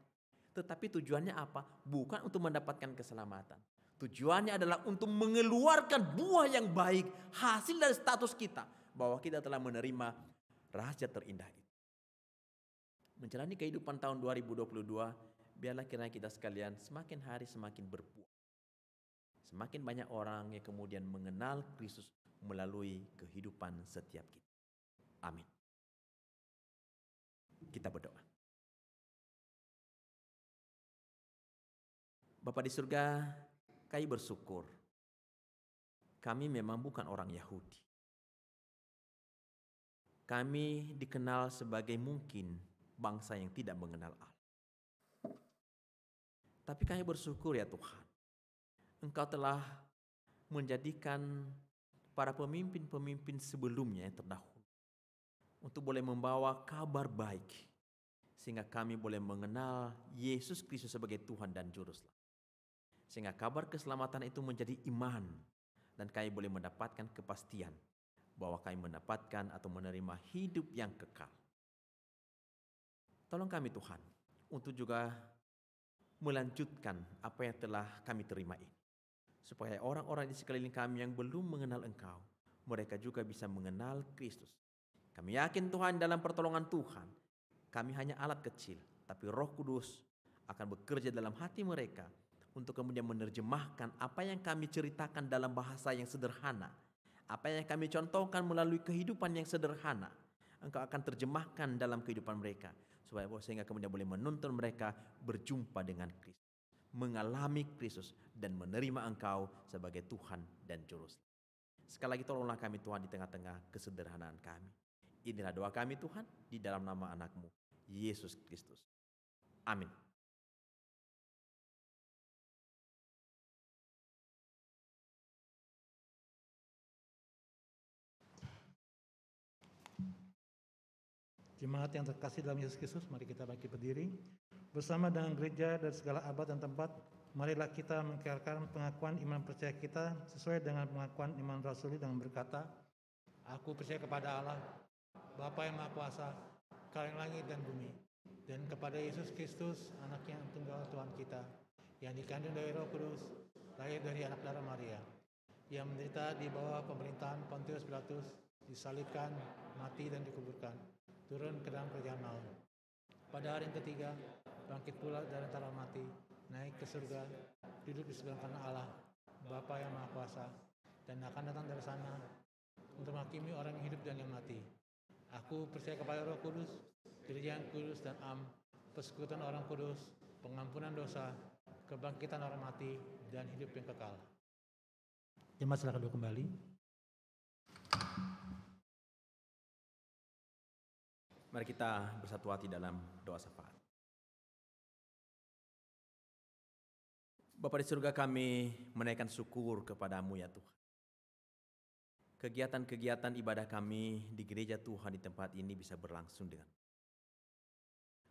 Tetapi tujuannya apa? Bukan untuk mendapatkan keselamatan. Tujuannya adalah untuk mengeluarkan buah yang baik. Hasil dari status kita. Bahwa kita telah menerima rahasia terindah itu. Menjalani kehidupan tahun 2022. Biarlah kiranya kita sekalian semakin hari semakin berbuah. Semakin banyak orang yang kemudian mengenal Kristus melalui kehidupan setiap kita. Amin. Kita berdoa. Bapa di surga, kami bersyukur. Kami memang bukan orang Yahudi. Kami dikenal sebagai mungkin bangsa yang tidak mengenal Allah. Tapi kami bersyukur ya Tuhan. Engkau telah menjadikan para pemimpin-pemimpin sebelumnya yang terdahulu untuk boleh membawa kabar baik sehingga kami boleh mengenal Yesus Kristus sebagai Tuhan dan Juru Selamat. Sehingga kabar keselamatan itu menjadi iman dan kami boleh mendapatkan kepastian bahwa kami mendapatkan atau menerima hidup yang kekal. Tolong kami Tuhan untuk juga melanjutkan apa yang telah kami terima ini. Supaya orang-orang di sekeliling kami yang belum mengenal Engkau, mereka juga bisa mengenal Kristus. Kami yakin Tuhan dalam pertolongan Tuhan, kami hanya alat kecil, tapi Roh Kudus akan bekerja dalam hati mereka untuk kemudian menerjemahkan apa yang kami ceritakan dalam bahasa yang sederhana, apa yang kami contohkan melalui kehidupan yang sederhana. Engkau akan terjemahkan dalam kehidupan mereka, sehingga kemudian boleh menuntun mereka berjumpa dengan Kristus, mengalami Kristus, dan menerima Engkau sebagai Tuhan dan Juru Selamat. Sekali lagi tolonglah kami Tuhan di tengah-tengah kesederhanaan kami. Inilah doa kami Tuhan di dalam nama anak-Mu, Yesus Kristus. Amin. Jemaat yang terkasih dalam Yesus Kristus, mari kita bangkit berdiri. Bersama dengan gereja dari segala abad dan tempat, marilah kita mengikrarkan pengakuan iman percaya kita sesuai dengan pengakuan iman rasuli dengan berkata, Aku percaya kepada Allah, Bapa yang Maha Kuasa, Kala langit dan bumi, dan kepada Yesus Kristus, Anak yang tunggal Tuhan kita, yang dikandung dari Roh Kudus, lahir dari anak darah Maria, yang menderita di bawah pemerintahan Pontius Pilatus, disalibkan, mati dan dikuburkan, turun ke dalam kerajaan maut. Pada hari yang ketiga, bangkit pula dari antara mati, naik ke surga, duduk di sebelah kanan Allah, Bapa yang Maha Kuasa, dan akan datang dari sana untuk menghakimi orang yang hidup dan yang mati. Aku percaya kepada Roh Kudus, gereja yang kudus dan persekutuan orang kudus, pengampunan dosa, kebangkitan orang mati, dan hidup yang kekal. Jemaat silakan duduk kembali. Mari kita bersatu hati dalam doa syafaat. Bapa di surga, kami menaikkan syukur kepada-Mu ya Tuhan. Kegiatan-kegiatan ibadah kami di gereja Tuhan di tempat ini bisa berlangsung dengan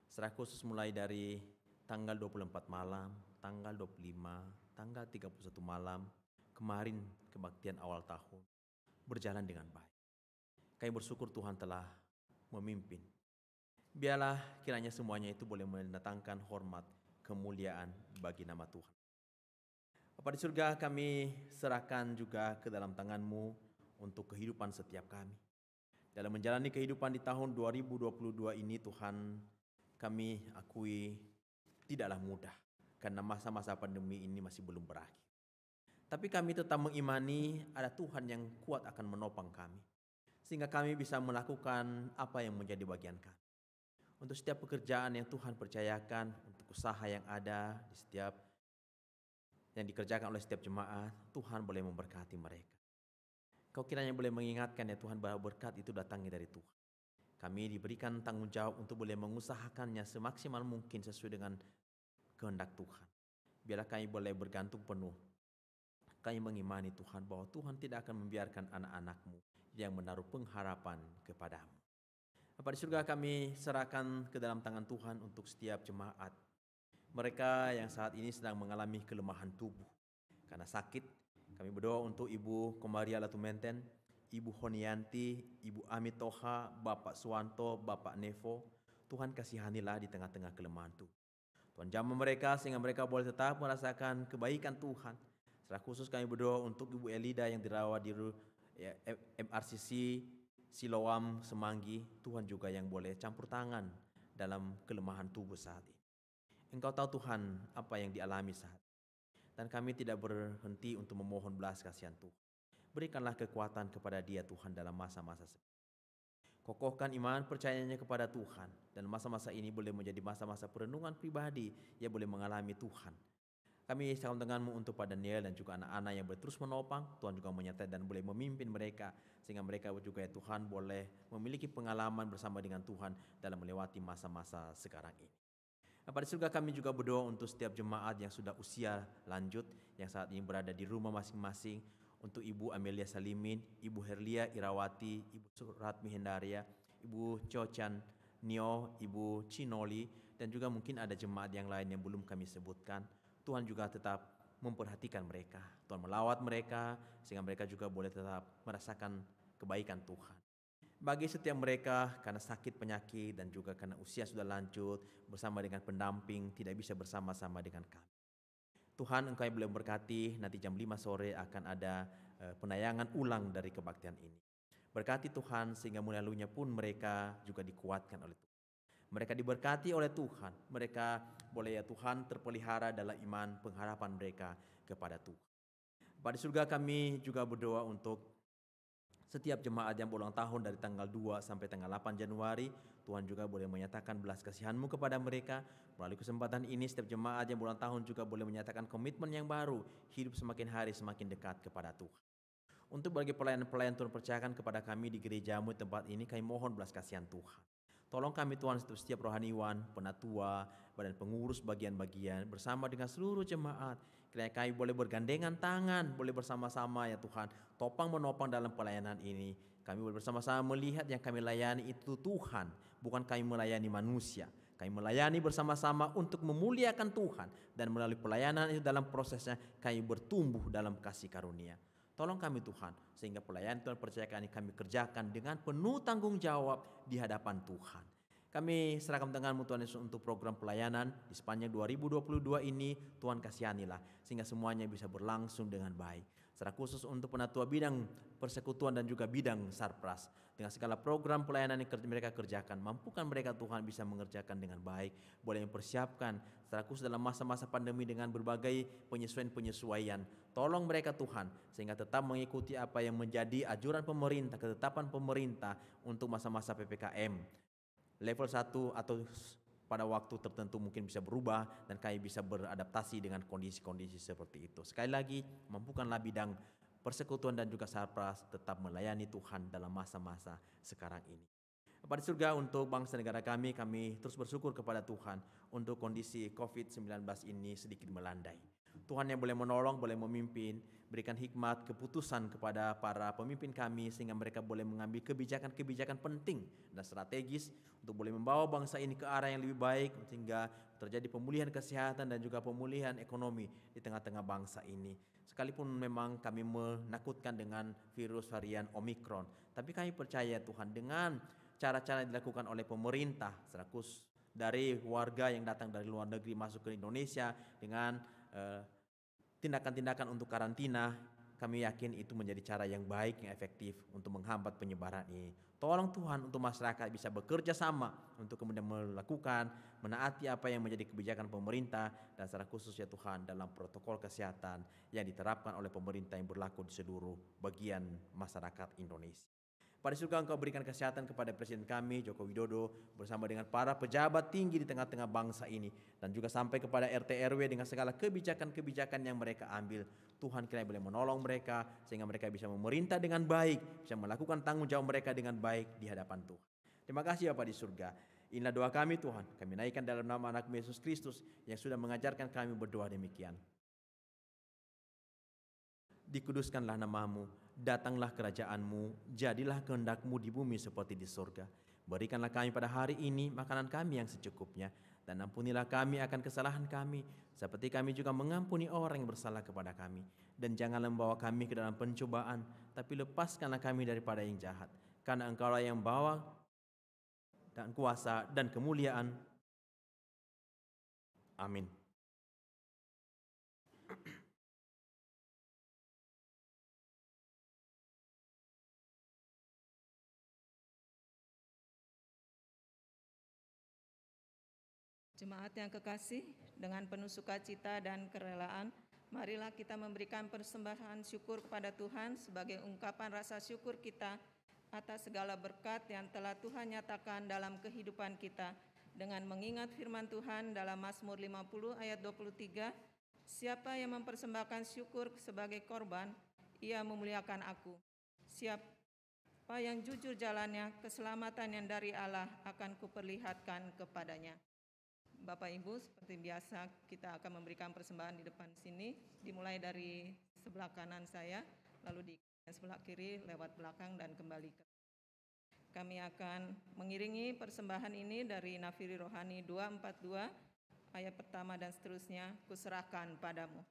secara khusus mulai dari tanggal 24 malam, tanggal 25, tanggal 31 malam, kemarin kebaktian awal tahun, berjalan dengan baik. Kami bersyukur Tuhan telah memimpin. Biarlah kiranya semuanya itu boleh mendatangkan hormat, kemuliaan bagi nama Tuhan. Bapa di surga, kami serahkan juga ke dalam tangan-Mu untuk kehidupan setiap kami. Dalam menjalani kehidupan di tahun 2022 ini Tuhan, kami akui tidaklah mudah karena masa-masa pandemi ini masih belum berakhir. Tapi kami tetap mengimani ada Tuhan yang kuat akan menopang kami, sehingga kami bisa melakukan apa yang menjadi bagian kami. Untuk setiap pekerjaan yang Tuhan percayakan, untuk usaha yang ada di setiap yang dikerjakan oleh setiap jemaat, Tuhan boleh memberkati mereka. Kau kiranya boleh mengingatkan ya Tuhan bahwa berkat itu datangnya dari Tuhan. Kami diberikan tanggung jawab untuk boleh mengusahakannya semaksimal mungkin sesuai dengan kehendak Tuhan. Biarlah kami boleh bergantung penuh. Kami mengimani Tuhan bahwa Tuhan tidak akan membiarkan anak-anak-Mu yang menaruh pengharapan kepada-Mu. Bapa di surga, kami serahkan ke dalam tangan Tuhan untuk setiap jemaat. Mereka yang saat ini sedang mengalami kelemahan tubuh karena sakit. Kami berdoa untuk Ibu Komaria Latumenten, Ibu Honianti, Ibu Amitoha, Bapak Suwanto, Bapak Nevo. Tuhan kasihanilah di tengah-tengah kelemahan tubuh. Tuhan jamah mereka sehingga mereka boleh tetap merasakan kebaikan Tuhan. Secara khusus kami berdoa untuk Ibu Elida yang dirawat di MRCC Siloam Semanggi. Tuhan juga yang boleh campur tangan dalam kelemahan tubuh saat ini. Engkau tahu Tuhan apa yang dialami saat ini. Dan kami tidak berhenti untuk memohon belas kasihan Tuhan. Berikanlah kekuatan kepada dia Tuhan dalam masa-masa seperti ini. Kokohkan iman percayanya kepada Tuhan. Dan masa-masa ini boleh menjadi masa-masa perenungan pribadi yang boleh mengalami Tuhan. Kami salam denganmu untuk Pak Daniel dan juga anak-anak yang boleh terus menopang. Tuhan juga menyertai dan boleh memimpin mereka. Sehingga mereka juga ya Tuhan boleh memiliki pengalaman bersama dengan Tuhan dalam melewati masa-masa sekarang ini. Pada surga kami juga berdoa untuk setiap jemaat yang sudah usia lanjut, yang saat ini berada di rumah masing-masing. Untuk Ibu Amelia Salimin, Ibu Herlia Irawati, Ibu Suratmi Hendaria, Ibu Chocan Nio, Ibu Cinoli, dan juga mungkin ada jemaat yang lain yang belum kami sebutkan. Tuhan juga tetap memperhatikan mereka. Tuhan melawat mereka, sehingga mereka juga boleh tetap merasakan kebaikan Tuhan. Bagi setiap mereka karena sakit penyakit dan juga karena usia sudah lanjut bersama dengan pendamping tidak bisa bersama-sama dengan kami. Tuhan Engkau yang boleh memberkati, nanti jam 5 sore akan ada penayangan ulang dari kebaktian ini. Berkati Tuhan sehingga melaluinya pun mereka juga dikuatkan oleh Tuhan. Mereka diberkati oleh Tuhan. Mereka boleh ya Tuhan terpelihara dalam iman pengharapan mereka kepada Tuhan. Pada surga kami juga berdoa untuk setiap jemaat yang berulang tahun dari tanggal 2 sampai tanggal 8 Januari. Tuhan juga boleh menyatakan belas kasihan-Mu kepada mereka. Melalui kesempatan ini setiap jemaat yang berulang tahun juga boleh menyatakan komitmen yang baru. Hidup semakin hari semakin dekat kepada Tuhan. Untuk bagi pelayan-pelayan Tuhan percayakan kepada kami di gereja-Mu tempat ini, kami mohon belas kasihan Tuhan. Tolong kami Tuhan setiap rohaniwan, penatua, badan pengurus bagian-bagian bersama dengan seluruh jemaat. Kiranya kami boleh bergandengan tangan, boleh bersama-sama ya Tuhan, topang menopang dalam pelayanan ini. Kami boleh bersama-sama melihat yang kami layani itu Tuhan, bukan kami melayani manusia. Kami melayani bersama-sama untuk memuliakan Tuhan, dan melalui pelayanan itu dalam prosesnya kami bertumbuh dalam kasih karunia. Tolong kami Tuhan, sehingga pelayanan Tuhan percayakan ini kami kerjakan dengan penuh tanggung jawab di hadapan Tuhan. Kami serahkan tangan-Mu Tuhan Yesus untuk program pelayanan di sepanjang 2022 ini. Tuhan kasihanilah sehingga semuanya bisa berlangsung dengan baik. Secara khusus untuk penatua bidang persekutuan dan juga bidang sarpras. Dengan segala program pelayanan yang mereka kerjakan, mampukan mereka Tuhan bisa mengerjakan dengan baik. Boleh mempersiapkan secara khusus dalam masa-masa pandemi dengan berbagai penyesuaian-penyesuaian. Tolong mereka Tuhan sehingga tetap mengikuti apa yang menjadi ajuran pemerintah, ketetapan pemerintah untuk masa-masa PPKM. Level 1 atau pada waktu tertentu mungkin bisa berubah dan kami bisa beradaptasi dengan kondisi-kondisi seperti itu. Sekali lagi, mampukanlah bidang persekutuan dan juga sarpras tetap melayani Tuhan dalam masa-masa sekarang ini. Pada surga untuk bangsa negara kami terus bersyukur kepada Tuhan untuk kondisi COVID-19 ini sedikit melandai. Tuhan yang boleh menolong, boleh memimpin, berikan hikmat, keputusan kepada para pemimpin kami sehingga mereka boleh mengambil kebijakan-kebijakan penting dan strategis untuk boleh membawa bangsa ini ke arah yang lebih baik sehingga terjadi pemulihan kesehatan dan juga pemulihan ekonomi di tengah-tengah bangsa ini. Sekalipun memang kami menakutkan dengan virus varian Omikron, tapi kami percaya Tuhan dengan cara-cara yang dilakukan oleh pemerintah, serakus dari warga yang datang dari luar negeri masuk ke Indonesia dengan tindakan-tindakan untuk karantina, kami yakin itu menjadi cara yang baik, yang efektif untuk menghambat penyebaran ini. Tolong Tuhan untuk masyarakat bisa bekerja sama untuk kemudian melakukan, menaati apa yang menjadi kebijakan pemerintah dan secara khusus ya Tuhan dalam protokol kesehatan yang diterapkan oleh pemerintah yang berlaku di seluruh bagian masyarakat Indonesia. Pada surga Engkau berikan kesehatan kepada Presiden kami Joko Widodo bersama dengan para pejabat tinggi di tengah-tengah bangsa ini dan juga sampai kepada RT RW dengan segala kebijakan-kebijakan yang mereka ambil. Tuhan kiranya boleh menolong mereka sehingga mereka bisa memerintah dengan baik, bisa melakukan tanggung jawab mereka dengan baik di hadapan Tuhan. Terima kasih Bapa di surga. Inilah doa kami Tuhan. Kami naikkan dalam nama anak Yesus Kristus yang sudah mengajarkan kami berdoa demikian. Dikuduskanlah nama-Mu, datanglah kerajaan-Mu, jadilah kehendak-Mu di bumi seperti di surga. Berikanlah kami pada hari ini makanan kami yang secukupnya, dan ampunilah kami akan kesalahan kami, seperti kami juga mengampuni orang yang bersalah kepada kami. Dan janganlah membawa kami ke dalam pencobaan, tapi lepaskanlah kami daripada yang jahat. Karena Engkaulah yang bawa dan kuasa dan kemuliaan. Amin. Jemaat yang kekasih, dengan penuh sukacita dan kerelaan, marilah kita memberikan persembahan syukur kepada Tuhan sebagai ungkapan rasa syukur kita atas segala berkat yang telah Tuhan nyatakan dalam kehidupan kita. Dengan mengingat firman Tuhan dalam Mazmur 50 ayat 23, siapa yang mempersembahkan syukur sebagai korban, ia memuliakan aku. Siapa yang jujur jalannya, keselamatan yang dari Allah akan kuperlihatkan kepadanya. Bapak Ibu, seperti biasa kita akan memberikan persembahan di depan sini, dimulai dari sebelah kanan saya, lalu di sebelah kiri lewat belakang dan kembali ke. Kami akan mengiringi persembahan ini dari Nafiri Rohani 242 ayat pertama dan seterusnya, kuserahkan padamu.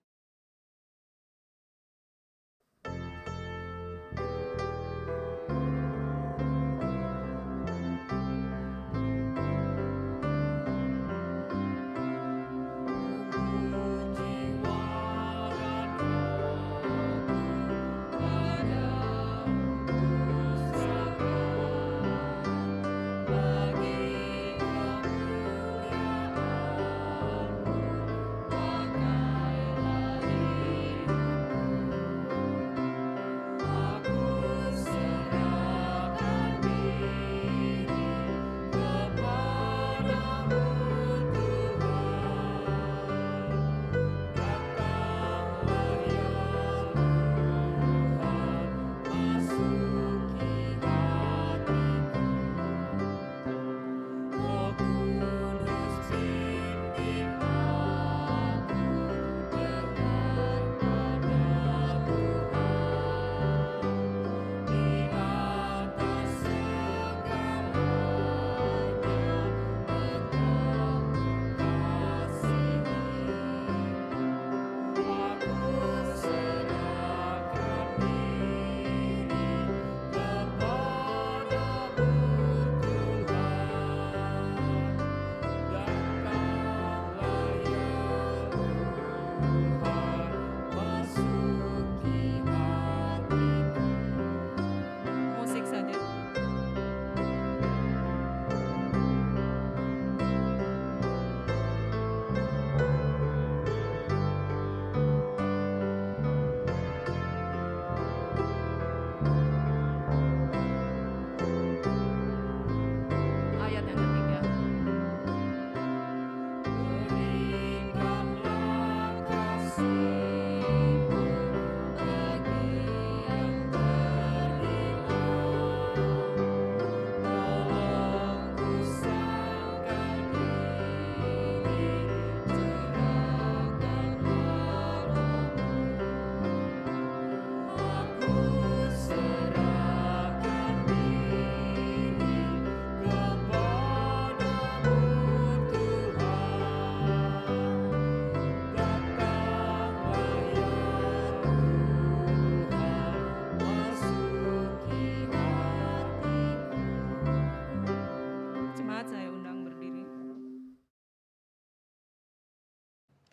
Bagi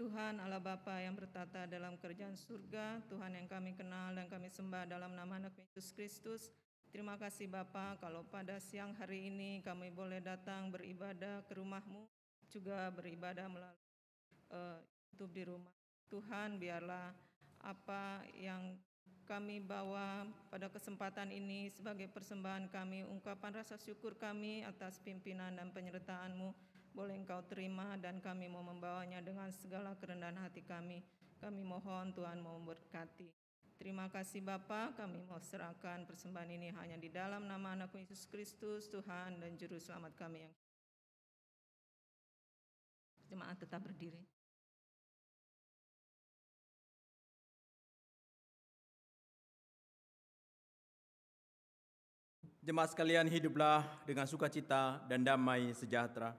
Tuhan Allah Bapa yang bertata dalam kerajaan surga, Tuhan yang kami kenal dan kami sembah dalam nama anak Yesus Kristus. Terima kasih Bapa kalau pada siang hari ini kami boleh datang beribadah ke rumah-Mu, juga beribadah melalui YouTube di rumah. Tuhan, biarlah apa yang kami bawa pada kesempatan ini sebagai persembahan kami, ungkapan rasa syukur kami atas pimpinan dan penyertaan-Mu, boleh Engkau terima dan kami mau membawanya dengan segala kerendahan hati kami. Kami mohon Tuhan mau memberkati. Terima kasih Bapa, kami mau serahkan persembahan ini hanya di dalam nama anak Yesus Kristus, Tuhan dan Juru Selamat kami yang jemaat tetap berdiri. Jemaat sekalian, hiduplah dengan sukacita dan damai sejahtera.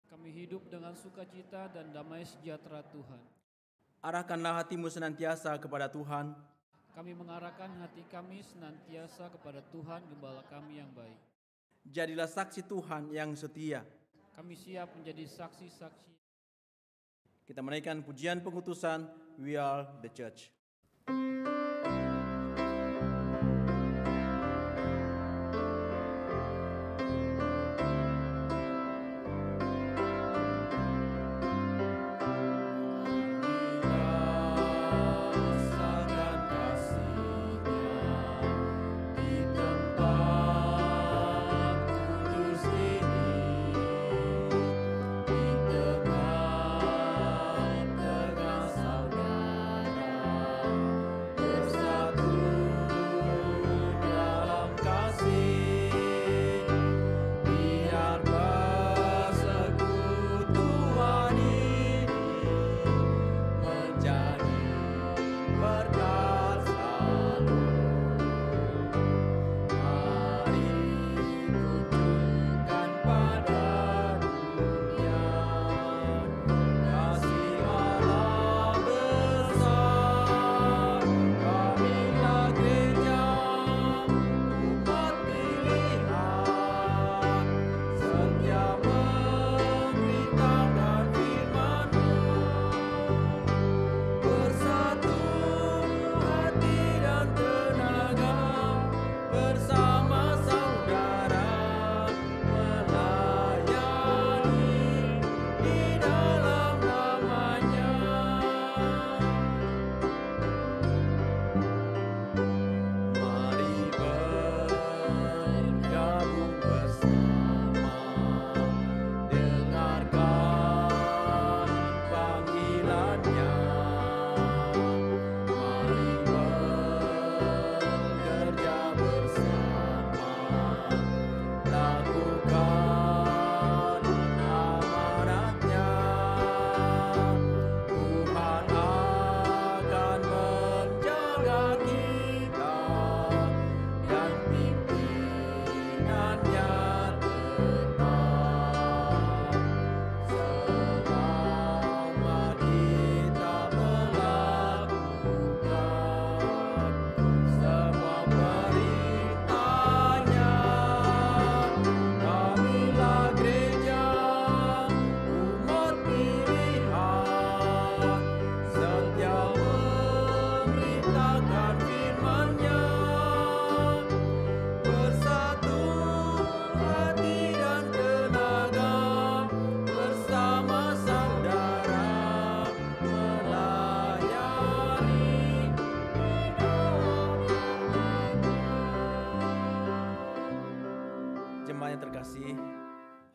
Kami hidup dengan sukacita dan damai sejahtera Tuhan. Arahkanlah hatimu senantiasa kepada Tuhan. Kami mengarahkan hati kami senantiasa kepada Tuhan, Gembala kami yang baik. Jadilah saksi Tuhan yang setia. Kami siap menjadi saksi-saksi. Kita menaikkan pujian pengutusan We Are the Church.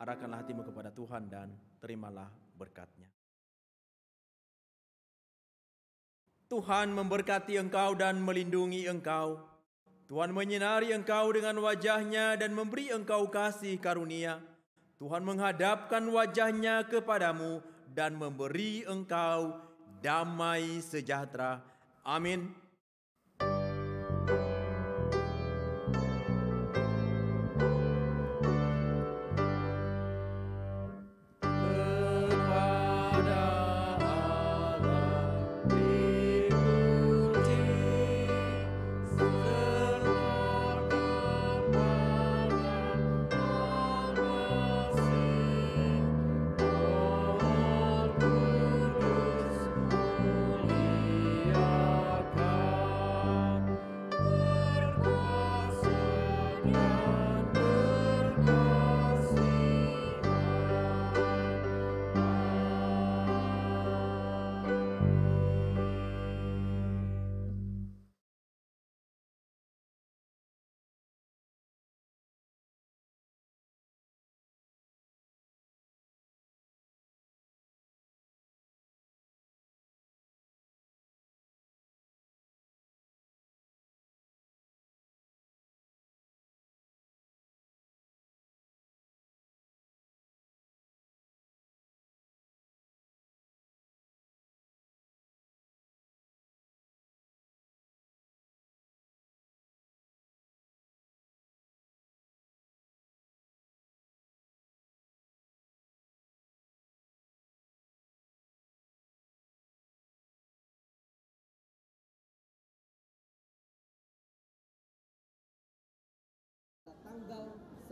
Arahkanlah hatimu kepada Tuhan dan terimalah berkat-Nya. Tuhan memberkati engkau dan melindungi engkau. Tuhan menyinari engkau dengan wajah-Nya dan memberi engkau kasih karunia. Tuhan menghadapkan wajah-Nya kepadamu dan memberi engkau damai sejahtera. Amin.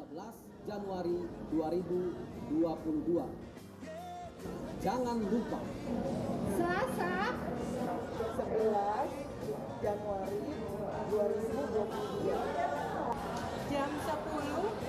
11 Januari 2022. Jangan lupa Selasa 11 Januari 2022 jam 10